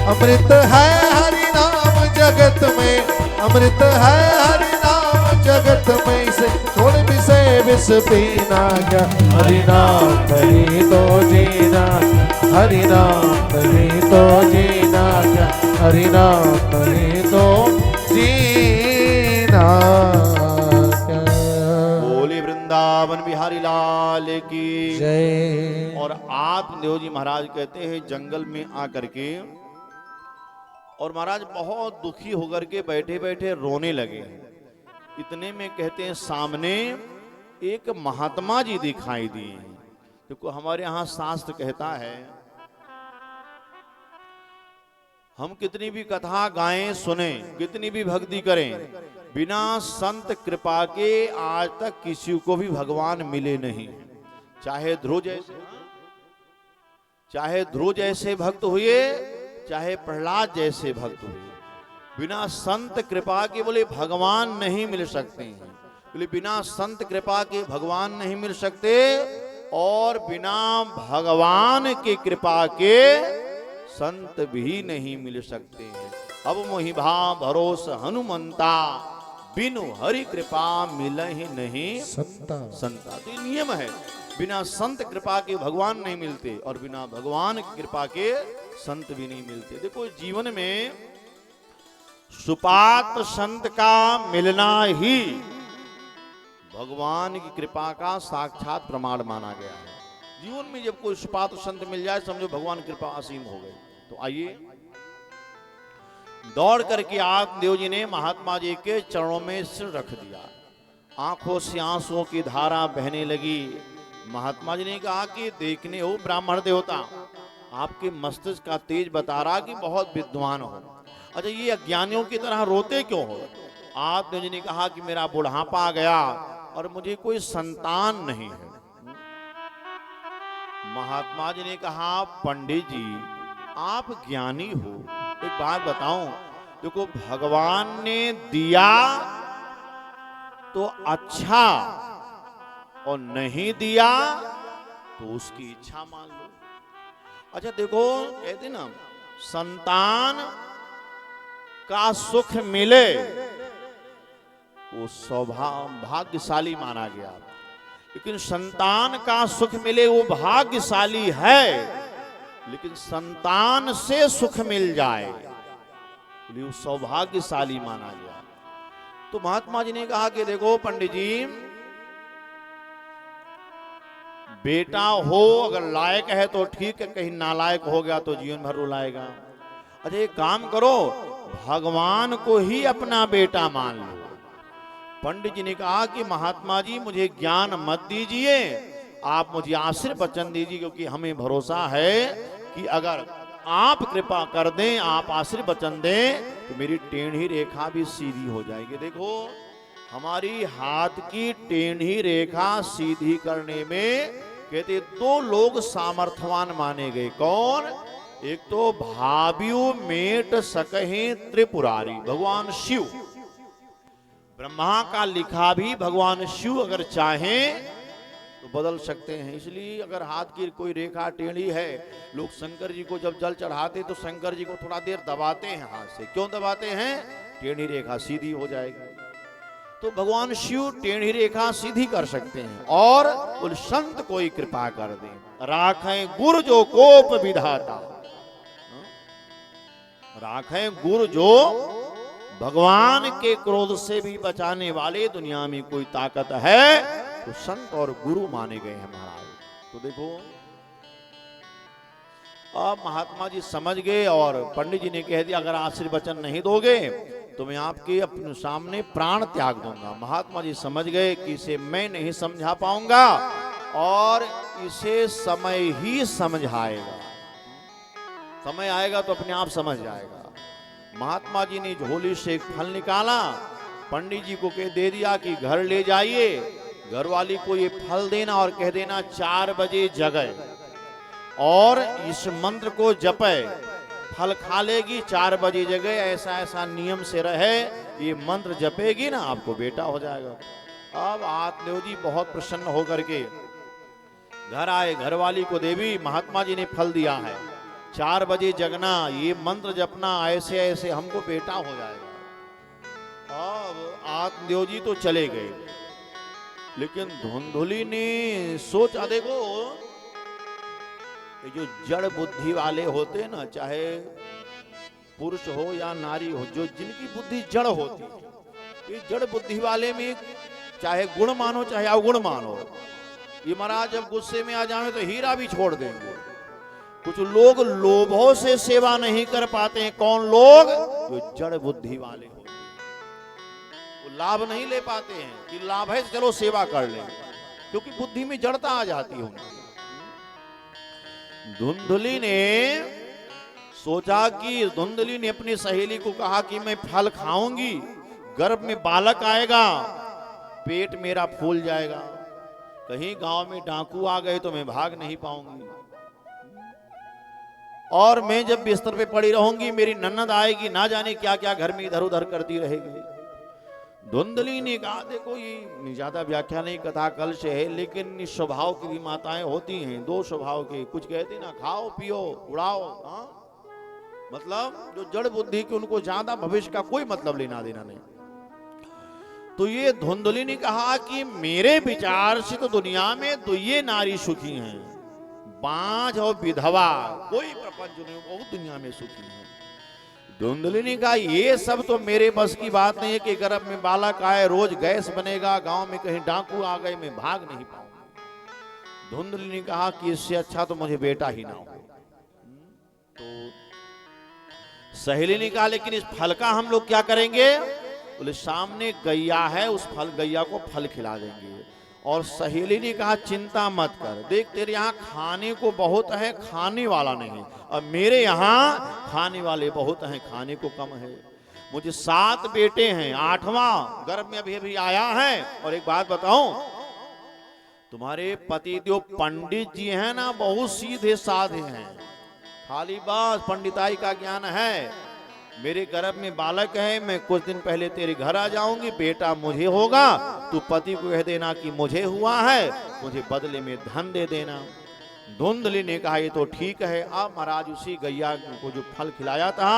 अमृत है हरि नाम जगत में, अमृत है हरि नाम जगत में, इसे छोड़ विषय विष पीना क्या, हरि नाम नहीं तो जीना, हरि नाम नहीं तो जीना क्या, हरि नाम नहीं तो जीना क्या। बोले वृंदावन बिहारी लाल की जय। और आत्मदेव जी महाराज कहते हैं जंगल में आकर के, और महाराज बहुत दुखी होकर के बैठे बैठे रोने लगे। इतने में कहते हैं सामने एक महात्मा जी दिखाई दिए। देखो हमारे यहां शास्त्र कहता है हम कितनी भी कथा गाएं सुने, कितनी भी भक्ति करें, बिना संत कृपा के आज तक किसी को भी भगवान मिले नहीं। चाहे ध्रुव जैसे भक्त हुए, चाहे प्रहलाद जैसे भक्त हुए, बिना संत कृपा के बोले भगवान नहीं मिल सकते हैं। बोले बिना संत कृपा के भगवान नहीं मिल सकते, और बिना भगवान की कृपा के संत भी नहीं मिल सकते हैं। अब मोहि भाव भरोस हनुमंता, बिनु हरि कृपा मिलहि नहीं संता। संता। तो ये नियम है, बिना संत कृपा के भगवान नहीं मिलते, और बिना भगवान की कृपा के संत भी नहीं मिलते। देखो जीवन में सुपात्र संत का मिलना ही भगवान की कृपा का साक्षात प्रमाण माना गया है। जीवन में जब कोई सुपात्र संत मिल जाए समझो भगवान की कृपा असीम हो गई। तो आइए दौड़ करके आत्मदेव जी ने महात्मा जी के चरणों में सिर रख दिया। आंखों से आंसुओं की धारा बहने लगी। महात्मा जी ने कहा कि देखने हो ब्राह्मण देवता, आपके मस्तिष्क का तेज बता रहा कि बहुत विद्वान हो, अच्छा ये अज्ञानियों की तरह रोते क्यों हो? आत्मदेव जी ने कहा कि मेरा बुढ़ापा आ गया और मुझे कोई संतान नहीं है। महात्मा जी ने कहा पंडित जी आप ज्ञानी हो, एक बात बताऊं, देखो भगवान ने दिया तो अच्छा, और नहीं दिया तो उसकी इच्छा मान लो। अच्छा देखो कहते ना संतान का सुख मिले वो भाग्यशाली माना गया, लेकिन संतान का सुख मिले वो भाग्यशाली है, लेकिन संतान से सुख मिल जाए वो सौभाग्यशाली माना गया। तो महात्मा जी ने कहा कि देखो पंडित जी, बेटा हो अगर लायक है तो ठीक है, कहीं नालायक हो गया तो जीवन भर रुलाएगा। अच्छा एक काम करो, भगवान को ही अपना बेटा मान लो। पंडित जी ने कहा कि महात्मा जी मुझे ज्ञान मत दीजिए, आप मुझे आशीर्वचन दीजिए, क्योंकि हमें भरोसा है कि अगर आप कृपा कर दें, आप आशीर्वचन दें तो मेरी टेढ़ी रेखा भी सीधी हो जाएगी। देखो हमारी हाथ की टेढ़ी रेखा सीधी करने में कहते दो लोग सामर्थ्यवान माने गए। कौन? एक तो भाव्यु मेट सकहे त्रिपुरारी, भगवान शिव। ब्रह्मा का लिखा भी भगवान शिव अगर चाहें तो बदल सकते हैं। इसलिए अगर हाथ की कोई रेखा टेढ़ी है, लोग शंकर जी को जब जल चढ़ाते तो शंकर जी को थोड़ा देर दबाते हैं हाथ से। क्यों दबाते हैं? टेढ़ी रेखा सीधी हो जाएगी। तो भगवान शिव टेढ़ी रेखा सीधी कर सकते हैं, और उन संत कोई कृपा कर दे। राखें गुरु जो कोप विधाता, राखें गुरु जो भगवान के क्रोध से भी बचाने वाले दुनिया में कोई ताकत है तो संत और गुरु माने गए हैं महाराज। तो देखो अब महात्मा जी समझ गए, और पंडित जी ने कह दिया अगर आशीर्वचन नहीं दोगे तो मैं आपके अपने सामने प्राण त्याग दूंगा। महात्मा जी समझ गए कि इसे मैं नहीं समझा पाऊंगा और इसे समय ही समझाएगा। समय आएगा तो अपने आप समझ जाएगा। महात्मा जी ने झोली से एक फल निकाला, पंडित जी को कह दे दिया कि घर ले जाइए, घर वाली को ये फल देना और कह देना 4 बजे जगे और इस मंत्र को जपे, फल खा लेगी, 4 बजे जगे, ऐसा ऐसा नियम से रहे, ये मंत्र जपेगी ना आपको बेटा हो जाएगा। अब आत्मदेव जी बहुत प्रसन्न होकर के घर आए, घर वाली को देवी महात्मा जी ने फल दिया है, 4 बजे जगना, ये मंत्र जपना, ऐसे ऐसे हमको बेटा हो जाएगा। अब आत्मदेव जी तो चले गए, लेकिन धुंधुली ने सोचा, देखो ये जो जड़ बुद्धि वाले होते हैं ना, चाहे पुरुष हो या नारी हो, जो जिनकी बुद्धि जड़ होती है, ये जड़ बुद्धि वाले में चाहे गुण मानो चाहे अवगुण मानो, ये महाराज जब गुस्से में आ जाए तो हीरा भी छोड़ देंगे। कुछ लोग लोभों से सेवा नहीं कर पाते हैं। कौन लोग? जो जड़ बुद्धि वाले होते हैं, वो लाभ नहीं ले पाते हैं कि लाभ है चलो सेवा कर लें, क्योंकि बुद्धि में जड़ता आ जाती है उनकी। धुंधुली ने सोचा कि धुंधुली ने अपनी सहेली को कहा कि मैं फल खाऊंगी, गर्भ में बालक आएगा, पेट मेरा फूल जाएगा, कहीं गांव में डाकू आ गए तो मैं भाग नहीं पाऊंगी, और मैं जब बिस्तर पे पड़ी रहूंगी मेरी ननद आएगी, ना जाने क्या क्या घर में इधर उधर करती रहेगी। धुंधुली ने कहा, देखो ये ज्यादा व्याख्या नहीं, कथा कल से है, लेकिन इस स्वभाव की भी माताएं होती हैं, 2 स्वभाव के, कुछ कहते ना खाओ पियो उड़ाओ, हाँ? मतलब जो जड़ बुद्धि की, उनको ज्यादा भविष्य का कोई मतलब लेना देना नहीं। तो ये धुंधुली ने कहा कि मेरे विचार से तो दुनिया में 2 नारी सुखी हैं, बांझ और विधवा, कोई प्रपंच नहीं, बहुत दुनिया में सुखी है। धुंधुली ने कहा ये सब तो मेरे बस की बात नहीं है कि गर्भ में बालक आए, रोज गैस बनेगा, गांव में कहीं डाकू आ गए, मैं भाग नहीं पाऊंगा। धुंधुली ने कहा कि इससे अच्छा तो मुझे बेटा ही ना हो। तो सहेली ने कहा लेकिन इस फल का हम लोग क्या करेंगे? बोले सामने गैया है, उस गैया को फल खिला देंगे। और सहेली ने कहा चिंता मत कर, देख तेरे यहाँ खाने को बहुत है, खाने वाला नहीं, और मेरे यहाँ खाने वाले बहुत हैं, खाने को कम है। मुझे 7 बेटे हैं, 8वां गर्भ में अभी अभी आया है। और एक बात बताऊं, तुम्हारे पति जो पंडित जी हैं ना, बहुत सीधे साधे हैं, खाली बस पंडिताई का ज्ञान है। मेरे गर्भ में बालक है, मैं कुछ दिन पहले तेरे घर आ जाऊंगी, बेटा मुझे होगा, तू पति को कह देना कि मुझे हुआ है, मुझे बदले में धन दे देना। धुंधुली ने कहा ये तो ठीक है। अब महाराज उसी गैया को जो फल खिलाया था,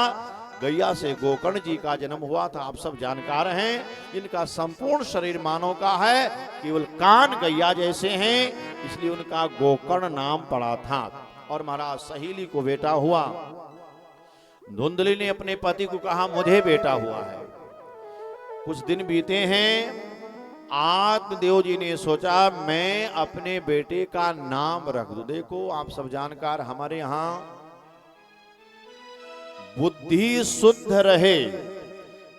गैया से गोकर्ण जी का जन्म हुआ था। आप सब जानकार हैं, इनका संपूर्ण शरीर मानव का है, केवल कान गैया जैसे हैं, इसलिए उनका गोकर्ण नाम पड़ा था। और महाराज सहेली को बेटा हुआ। धुंधुली ने अपने पति को कहा मुझे बेटा हुआ है। कुछ दिन बीते हैं, आत्मदेव जी ने सोचा मैं अपने बेटे का नाम रख दूं। देखो आप सब जानकार, हमारे यहाँ बुद्धि शुद्ध रहे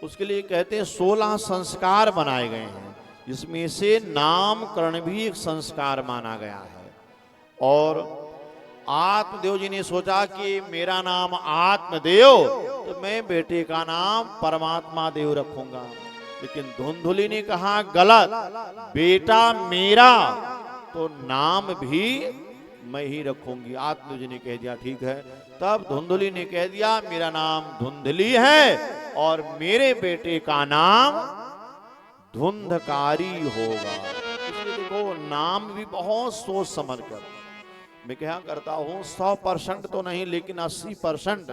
उसके लिए कहते हैं 16 संस्कार बनाए गए हैं, जिसमें से नामकरण भी एक संस्कार माना गया है। और आत्मदेव जी ने सोचा कि मेरा नाम आत्मदेव, तो मैं बेटे का नाम परमात्मा देव रखूंगा। लेकिन धुंधुली ने कहा गलत, बेटा मेरा तो नाम भी मैं ही रखूंगी। आत्मदेव जी ने कह दिया ठीक है। तब धुंधुली ने कह दिया मेरा नाम धुंधली है और मेरे बेटे का नाम धुंधकारी होगा। इसलिए देखो नाम भी बहुत सोच समझ कर, मैं क्या करता हूं 100% तो नहीं लेकिन 80%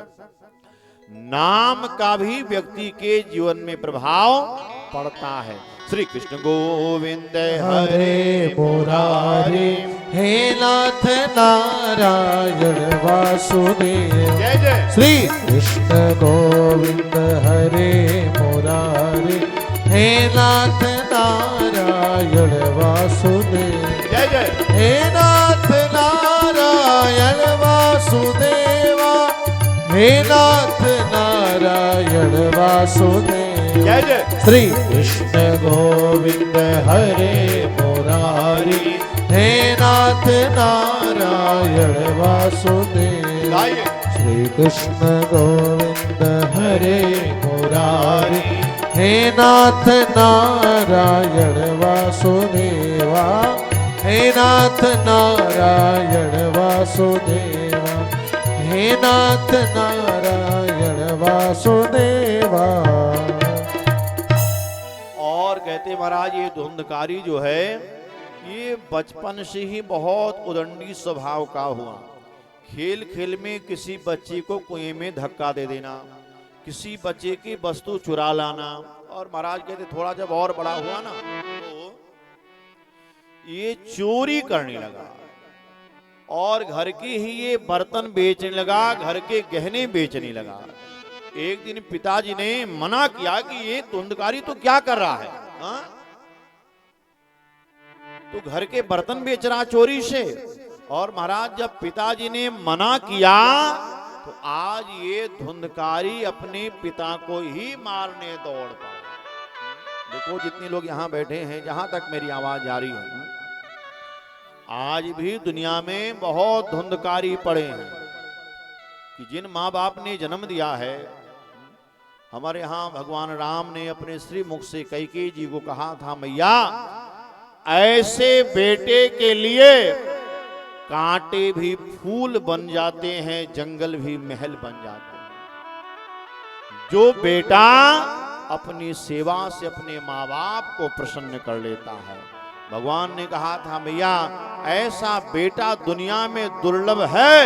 नाम का भी व्यक्ति के जीवन में प्रभाव पड़ता है। श्री कृष्ण गोविंद हरे मुरारे, हे नाथ नारायण वासुदेव। जय जय। श्री कृष्ण गोविंद हरे मुरारे, हे नाथ नारायण वासुदेव। जय जय। हे नाथ नारायण वासुदेवा, हे नाथ नारायण वासुदेव। जय जय। श्री कृष्ण गोविंद हरे मुरारी, हे नाथ नारायण वासुदेव। गाइए। श्री श्री कृष्ण गोविंद हरे मुरारी हे नाथ नारायण वासुदेवा हे नाथ नारायण वासुदेवा हे नाथ नारायण वासुदेवा। और कहते महाराज ये धुंधकारी जो है ये बचपन से ही बहुत उदंडी स्वभाव का हुआ। खेल खेल में किसी बच्चे को कुएं में धक्का दे देना, किसी बच्चे की वस्तु चुरा लाना। और महाराज कहते थोड़ा जब और बड़ा हुआ ना तो ये चोरी करने लगा और घर के ही ये बर्तन बेचने लगा, घर के गहने बेचने लगा। एक दिन पिताजी ने मना किया कि ये धुंधकारी तो क्या कर रहा है, हाँ? तो घर के बर्तन बेच रहा चोरी से। और महाराज जब पिताजी ने मना किया तो आज ये धुंधकारी अपने पिता को ही मारने दौड़ पड़ा। देखो जितने लोग यहां बैठे हैं, जहां तक मेरी आवाज जा रही है, आज भी दुनिया में बहुत धुंधकारी पड़े हैं कि जिन माँ बाप ने जन्म दिया है। हमारे यहाँ भगवान राम ने अपने श्री मुख से कैकेयी जी को कहा था, मैया ऐसे बेटे के लिए कांटे भी फूल बन जाते हैं, जंगल भी महल बन जाते हैं। जो बेटा अपनी सेवा से अपने माँ बाप को प्रसन्न कर लेता है, भगवान ने कहा था मैया ऐसा बेटा दुनिया में दुर्लभ है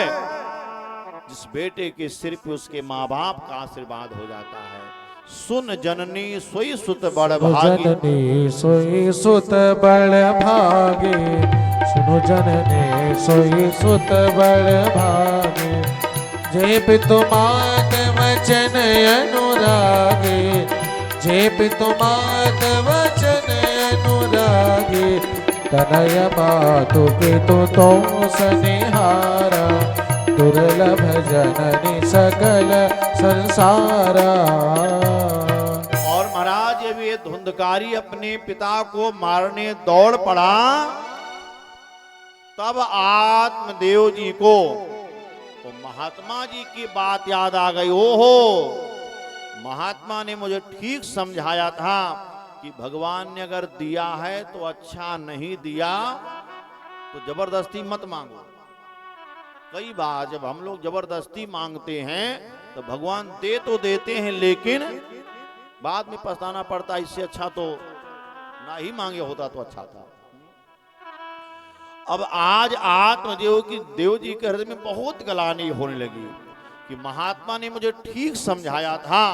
जिस बेटे के सिर पे उसके माँ बाप का आशीर्वाद हो जाता है। सुन जननी सोई सुत बड़ भागी, जननी सोई सुत बड़ भागे, सुनो जननी सोई सुत बड़ भागे। जे पितु मात वचन अनुरागे, जे पितु मात वचन अनुरागे। तनय मातु पितु तो सनिहारा, दुर्लभ जननी सकल संसारा। और महाराज जब ये धुंधकारी अपने पिता को मारने दौड़ पड़ा तब आत्मदेव जी को तो महात्मा जी की बात याद आ गई। ओहो, महात्मा ने मुझे ठीक समझाया था कि भगवान ने अगर दिया है तो अच्छा, नहीं दिया तो जबरदस्ती मत मांगो। कई बार जब हम लोग जबरदस्ती मांगते हैं तो भगवान दे तो देते हैं लेकिन बाद में पछताना पड़ता। इससे अच्छा तो ना ही मांगे होता तो अच्छा था। अब आज आत्मदेव की देव जी के हृदय में बहुत गलानी होने लगी कि महात्मा ने मुझे ठीक समझाया था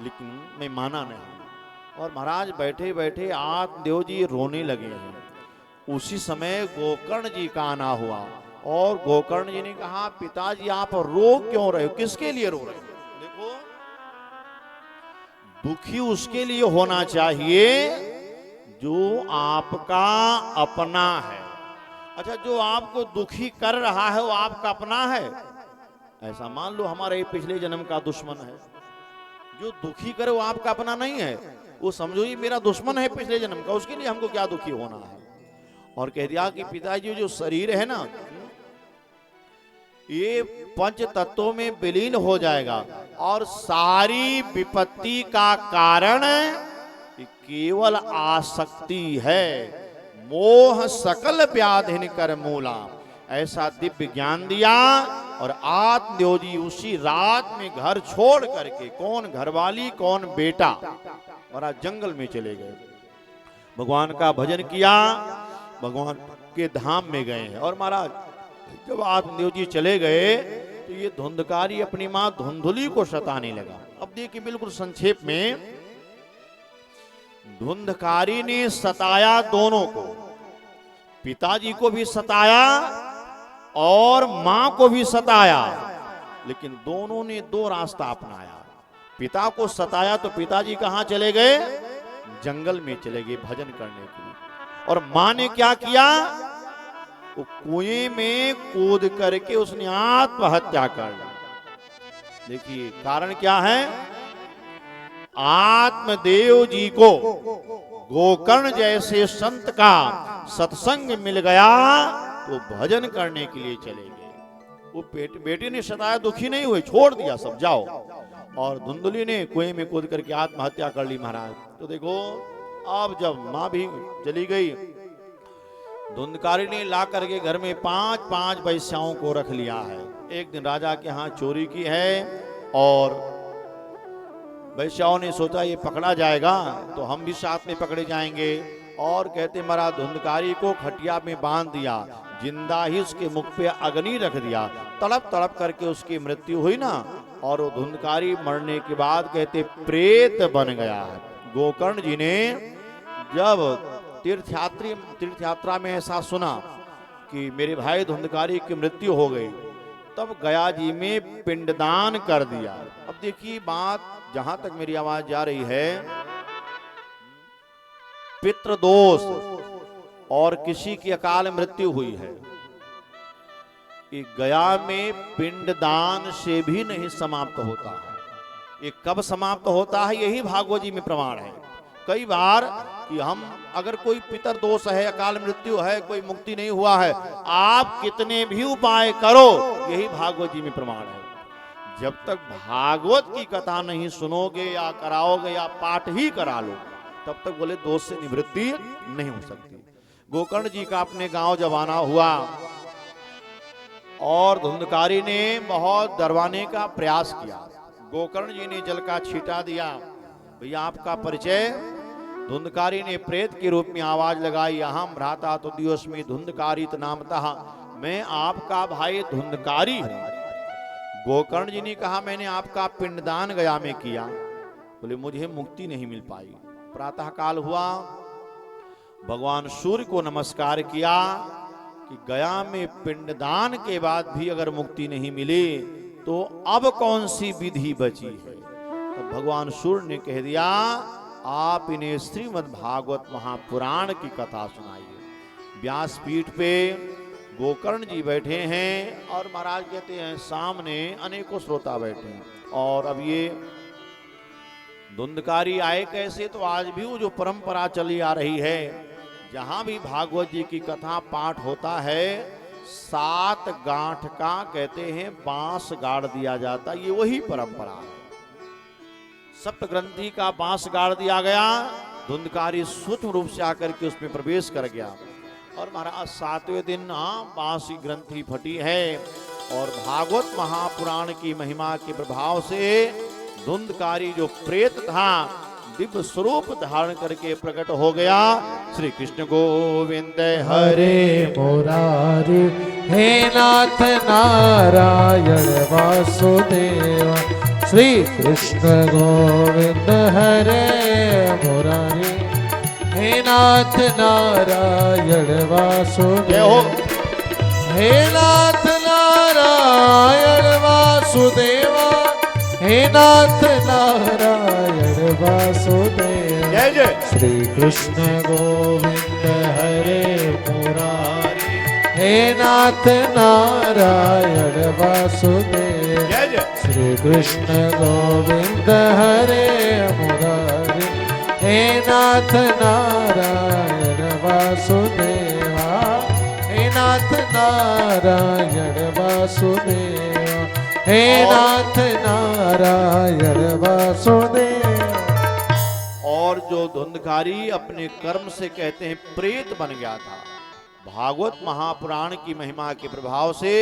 लेकिन मैं माना नहीं। और महाराज बैठे बैठे आत्मदेव जी रोने लगे हैं। उसी समय गोकर्ण जी का आना हुआ और गोकर्ण जी ने कहा पिताजी आप रो क्यों रहे हो, किसके लिए रो रहे हो? देखो दुखी उसके लिए होना चाहिए जो आपका अपना है। अच्छा, जो आपको दुखी कर रहा है वो आपका अपना है? ऐसा मान लो हमारे पिछले जन्म का दुश्मन है, जो दुखी करे वो आपका अपना नहीं है, वो समझो ये मेरा दुश्मन है पिछले जन्म का, उसके लिए हमको क्या दुखी होना है। और कह दिया कि पिताजी जो शरीर है ना ये पंच तत्वों में विलीन हो जाएगा और सारी विपत्ति का कारण केवल आसक्ति है। मोह सकल व्याधिन कर मूला, ऐसा दिव्य ज्ञान दिया। और आत्मदेव जी उसी रात में घर छोड़ करके, कौन घरवाली कौन बेटा, और आज जंगल में चले गए। भगवान का भजन किया, भगवान के धाम में गए हैं। और महाराज जब आत्मदेव जी चले गए तो ये धुंधकारी अपनी मां धुंधुली को सताने लगा। अब देखिए बिल्कुल संक्षेप में, धुंधकारी ने सताया दोनों को, पिताजी को भी सताया और मां को भी सताया, लेकिन दोनों ने दो रास्ता अपनाया। पिता को सताया तो पिताजी कहां चले गए? जंगल में चले गए भजन करने के लिए। और मां ने क्या किया? वो कुएं में कूद करके उसने आत्महत्या कर ली। देखिए कारण क्या है? आत्मदेव जी को गोकर्ण जैसे संत का सत्संग मिल गया तो भजन करने के लिए चले गए। वो बेटी ने सताया, दुखी नहीं हुए, छोड़ दिया सब, जाओ। और धुंधली ने कुएं में कूद करके आत्महत्या कर ली महाराज। तो देखो अब जब माँ भी चली गई, धुंधकारी ने ला करके घर में 5-5 वैश्याओं को रख लिया है। एक दिन राजा के यहाँ चोरी की है और वैश्याओं ने सोचा ये पकड़ा जाएगा तो हम भी साथ में पकड़े जाएंगे। और कहते मरा धुंधकारी को खटिया में बांध दिया, जिंदा ही उसके मुख पे अग्नि रख दिया, तड़प तड़प करके उसकी मृत्यु हुई ना। और वो धुंधकारी मरने के बाद कहते प्रेत बन गया। गोकर्ण जी ने जब तीर्थयात्रा में ऐसा सुना कि मेरे भाई धुंधकारी की मृत्यु हो गई, तब गया जी में पिंडदान कर दिया। अब देखिए बात, जहां तक मेरी आवाज जा रही है, पितृदोष और किसी की अकाल मृत्यु हुई है, ये गया में पिंडदान से भी नहीं समाप्त होता है। ये कब समाप्त होता है, यही भागवत जी में प्रमाण है। कई बार कि हम अगर कोई पितर दोष है, अकाल मृत्यु है, कोई मुक्ति नहीं हुआ है, आप कितने भी उपाय करो, यही भागवत जी में प्रमाण है। जब तक भागवत की कथा नहीं सुनोगे या कराओगे या पाठ ही करा लो, तब तक बोले दोष से निवृत्ति नहीं हो सकती। गोकर्ण जी का अपने गांव जब आना हुआ और धुंधकारी ने बहुत डरवाने का प्रयास किया, गोकर्ण जी ने जल का छींटा दिया, भैया आपका परिचय। धुंधकारी ने प्रेत के रूप में आवाज लगाई, यहाँ भ्राता तुद्योस्मि धुंधकारी नामतः, मैं आपका भाई धुंधकारी हूं। गोकर्ण जी ने कहा मैंने आपका पिंडदान गया में किया, बोले मुझे मुक्ति नहीं मिल पाई। प्रातः काल हुआ, भगवान सूर्य को नमस्कार किया कि गया में पिंडदान के बाद भी अगर मुक्ति नहीं मिली तो अब कौन सी विधि बची है। तो भगवान सूर्य ने कह दिया आप इन्हें श्रीमद् भागवत महापुराण की कथा सुनाइए। व्यासपीठ पे गोकर्ण जी बैठे हैं और महाराज कहते हैं सामने अनेकों श्रोता बैठे हैं। और अब ये धुंधकारी आए कैसे, तो आज भी वो जो परंपरा चली आ रही है, जहां भी भागवत जी की कथा पाठ होता है 7 गांठ का कहते हैं बांस गाड़ दिया जाता, ये वही परंपरा है। सप्त ग्रंथि का बांस गाड़ दिया गया, धुंधकारी सूक्ष्म रूप से आकर के उसमें प्रवेश कर गया और महाराज 7वें दिन बांस की ग्रंथि फटी है और भागवत महापुराण की महिमा के प्रभाव से धुंधकारी जो प्रेत था दिव्य स्वरूप धारण करके प्रकट हो गया। श्री कृष्ण गोविंद हरे मुरारी, हे नाथ नारायण वासुदेव। श्री कृष्ण गोविंद हरे मुरारी, हे नाथ नारायण वासुदेव। हे नाथ नारायण वासुदेव, हे नाथ नारायण वासुदेव। जय जय। श्री कृष्ण गोविंद हरे मुरारी, हे नाथ नारायण वासुदेव। जय जय। श्री कृष्ण गोविंद हरे मुरारी, हे नाथ नारायण वासुदेवा। हे नाथ नारायण वासुदेवा, हे नाथ नारायण वासुदेव। और जो धुंधकारी अपने कर्म से कहते हैं प्रेत बन गया था, भागवत महापुराण की महिमा के प्रभाव से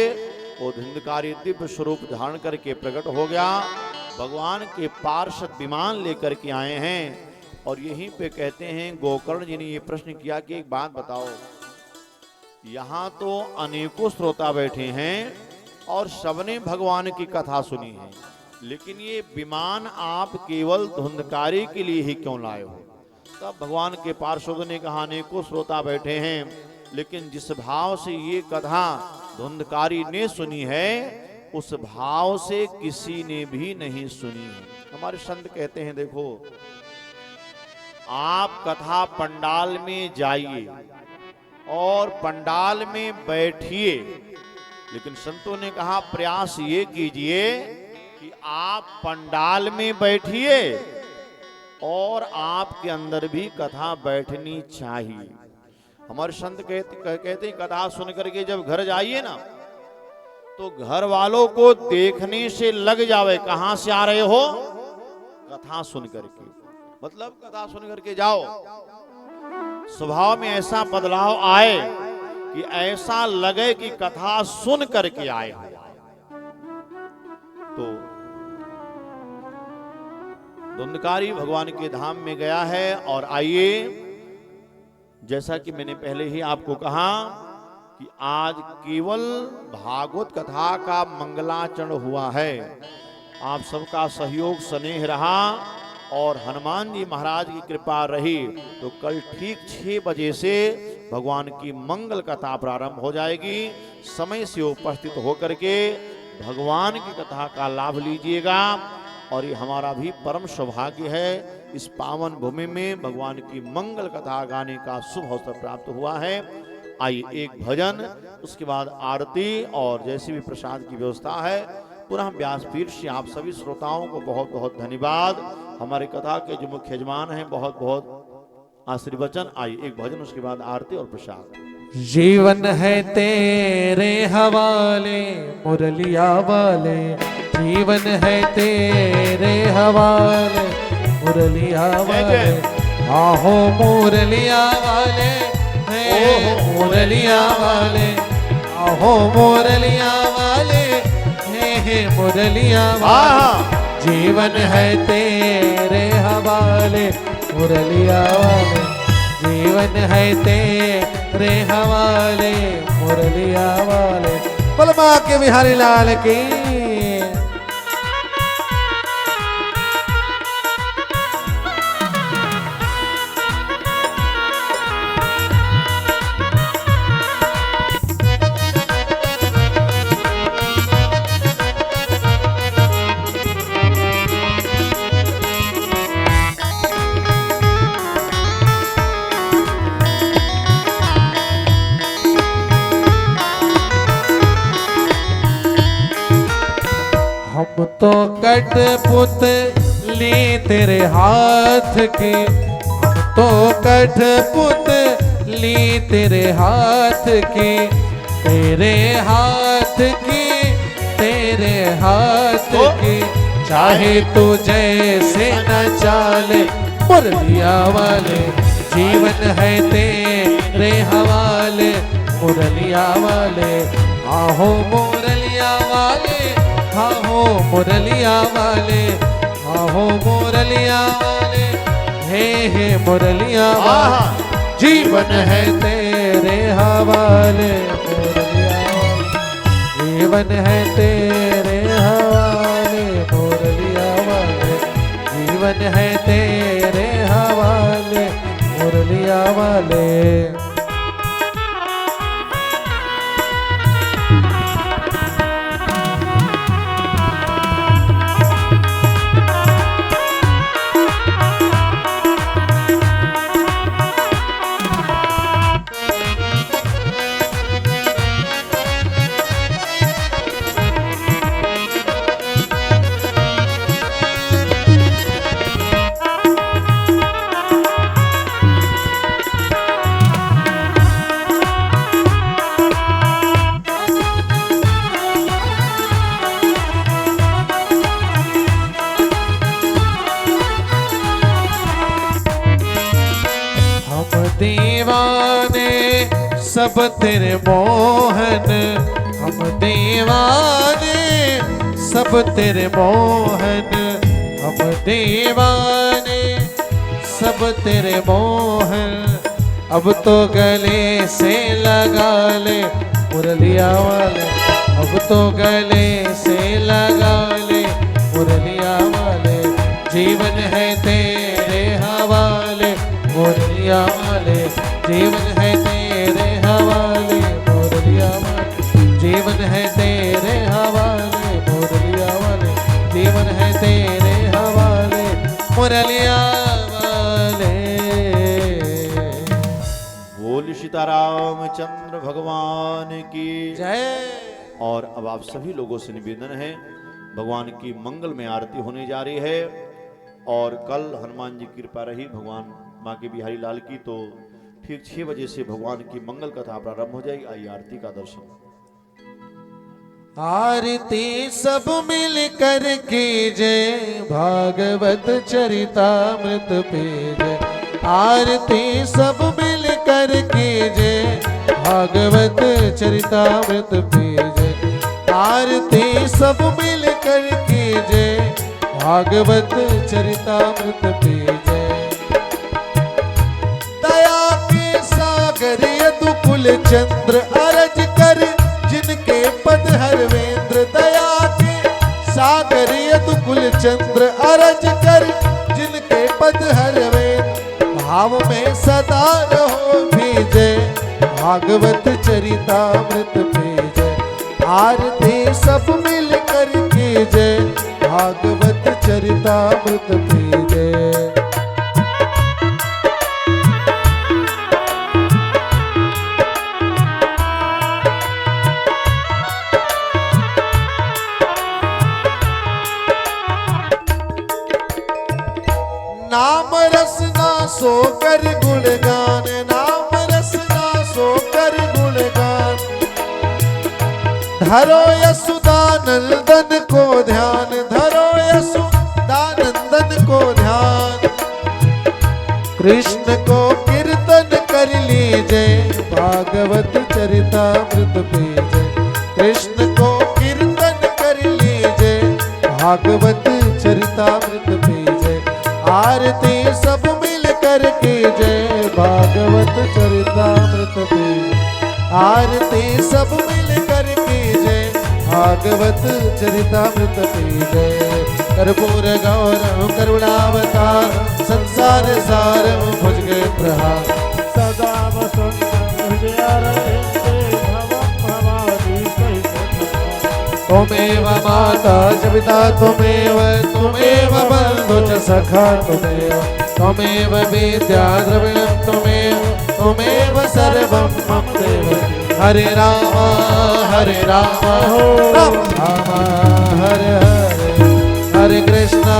वो धुंधकारी दिव्य स्वरूप धारण करके प्रकट हो गया। भगवान के पार्षद विमान लेकर के आए हैं और यहीं पे कहते हैं गोकर्ण जी ने ये प्रश्न किया कि एक बात बताओ, यहाँ तो अनेकों श्रोता बैठे हैं और सबने भगवान की कथा सुनी है, लेकिन ये विमान आप केवल धुंधकारी के लिए ही क्यों लाए हो। तब भगवान के पार्षद ने कहा अनेकों श्रोता बैठे हैं, लेकिन जिस भाव से ये कथा धुंधकारी ने सुनी है उस भाव से किसी ने भी नहीं सुनी है। हमारे संत कहते हैं देखो, आप कथा पंडाल में जाइए और पंडाल में बैठिए, लेकिन संतों ने कहा प्रयास ये कीजिए कि आप पंडाल में बैठिए और आपके अंदर भी कथा बैठनी चाहिए। हमारे संत कहते हैं कथा सुन करके जब घर जाइए ना तो घर वालों को देखने से लग जावे कहां से आ रहे हो, कथा सुन करके, मतलब कथा सुन करके जाओ। स्वभाव में ऐसा बदलाव आए कि ऐसा लगे कि कथा सुन करके आए हो। तो धुंधकारी भगवान के धाम में गया है। और आइए, जैसा कि मैंने पहले ही आपको कहा कि आज केवल भागवत कथा का मंगलाचरण हुआ है। आप सबका सहयोग स्नेह रहा और हनुमान जी महाराज की कृपा रही तो कल ठीक 6 बजे से भगवान की मंगल कथा प्रारंभ हो जाएगी। समय से उपस्थित होकर के भगवान की कथा का लाभ लीजिएगा। और ये हमारा भी परम सौभाग्य है, इस पावन भूमि में भगवान की मंगल कथा गाने का शुभ अवसर प्राप्त हुआ है। आइए एक भजन, उसके बाद आरती और जैसी भी प्रसाद की व्यवस्था है। पुनः व्यासपीठ से आप सभी श्रोताओं को बहुत बहुत धन्यवाद। हमारे कथा के जो मुख्य यजमान हैं, बहुत बहुत आशीर्वचन। आइए एक भजन, उसके बाद आरती और प्रसाद। जीवन है तेरे हवाले मुरलिया वाले, जीवन है तेरे हवाले मुरलिया वाले, आहो मुरलिया वाले, हे मुरलिया वाले, आहो मुरलिया वाले, हे मुरलिया वाले। जीवन है तेरे हवाले मुरलिया वाले, जीवन है तेरे हवाले मुरलिया वाले। बलमा के बिहारी लाल की। हम तो कठपुतली तेरे हाथ की, हम तो कठपुतली तेरे हाथ की, तेरे हाथ की, तेरे हाथ की। चाहे तू जैसे न चाले मुरलिया वाले, जीवन है तेरे हवाले मुरलिया वाले, आहो मुरलिया वाले, आहो मुरलिया वाले, आहो मुरलिया वाले, हे मुरलिया वाले। जीवन है तेरे हवाले मुरलिया वाले, जीवन है तेरे हवाले मुरलिया वाले, जीवन है तेरे हवाले मुरलिया वाले। सब तेरे मोहन, हम दीवाने सब तेरे मोहन, हम दीवाने सब तेरे मोहन। अब तो गले से लगा ले मुरलिया वाले, अब तो गले से लगा ले मुरलिया वाले। जीवन है तेरे हवाले मुरलिया वाले, जीवन है तेरे हवाले मुरलिया वाले, जीवन है तेरे हवाले मुरलिया वाले, जीवन है तेरे हवाले मुरलिया वाले। बोल सीतारामचंद्र भगवान की जय। और अब आप सभी लोगों से निवेदन है, भगवान की मंगल में आरती होने जा रही है। और कल हनुमान जी की कृपा रही भगवान माँ के बिहारी लाल की, तो ठीक 6 बजे से भगवान की मंगल कथा प्रारंभ हो जाएगी। आइए आरती का दर्शन। आरती सब मिल कर कीजे भागवत चरितामृत पीजे। आरती सब मिल कर कीजे भागवत चरितामृत पीजे। आरती सब मिल कर कीजे भागवत चरितामृत पीजे। दया के सागर यदुकुल चंद्र अरज कर जिनके पद हरवेंद्र। दया के सागर यदुकुल चंद्र अरज कर जिनके पद हरवेंद्र। भाव में सदा रहो भीजे भागवत चरितामृत पीजे। आरती सब मिल कर कीजे भागवत चरितामृत पीजे। नाम रसना सो कर गुणगान। नाम रसना सो कर गुणगान। धरो यशुदानंदन को ध्यान। धरो यशुदानंदन को ध्यान। कृष्ण को कीर्तन कर लीजे भागवत चरितामृत पीजे। कृष्ण को कीर्तन कर लीजे भागवत चरितामृत पीजे। आरती सब मिल कर कीजे भागवत चरितामृत पीजे। आरती सब मिल कर कीजे भागवत चरितामृत पीजे। कर्पूर गौरव करुणावतार संसार सारम भुजगे प्रहार। सदा वसंत हृदयारविंदे भवं भवानी सहितं। त्वमेव माता च पिता त्वमेव। त्वमेव बन्धु च सखा त्वमेव। त्वमेव विद्या द्रविणं त्वमेव। त्वमेव सर्वं मम देव। हरे राम राम राम हरे हरे। हरे कृष्णा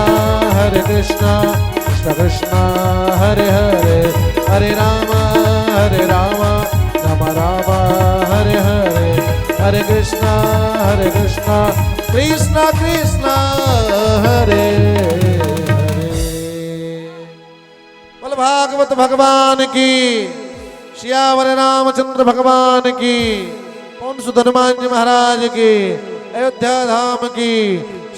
कृष्ण कृष्ण हरे हरे। हरे राम राम राम हरे हरे। हरे कृष्णा कृष्ण कृष्ण हरे हरे। बोल भागवत भगवान की। श्यावर रामचंद्र भगवान की। पवन सुत हनुमान जी महाराज की। अयोध्या धाम की।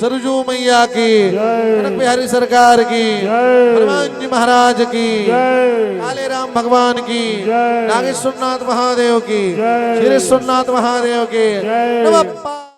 सरजू मैया की। कनक बिहारी सरकार की। हनुमान जी महाराज की। काले राम भगवान की। नागेश्वर नाथ महादेव की। श्री सोमनाथ महादेव की। नमः।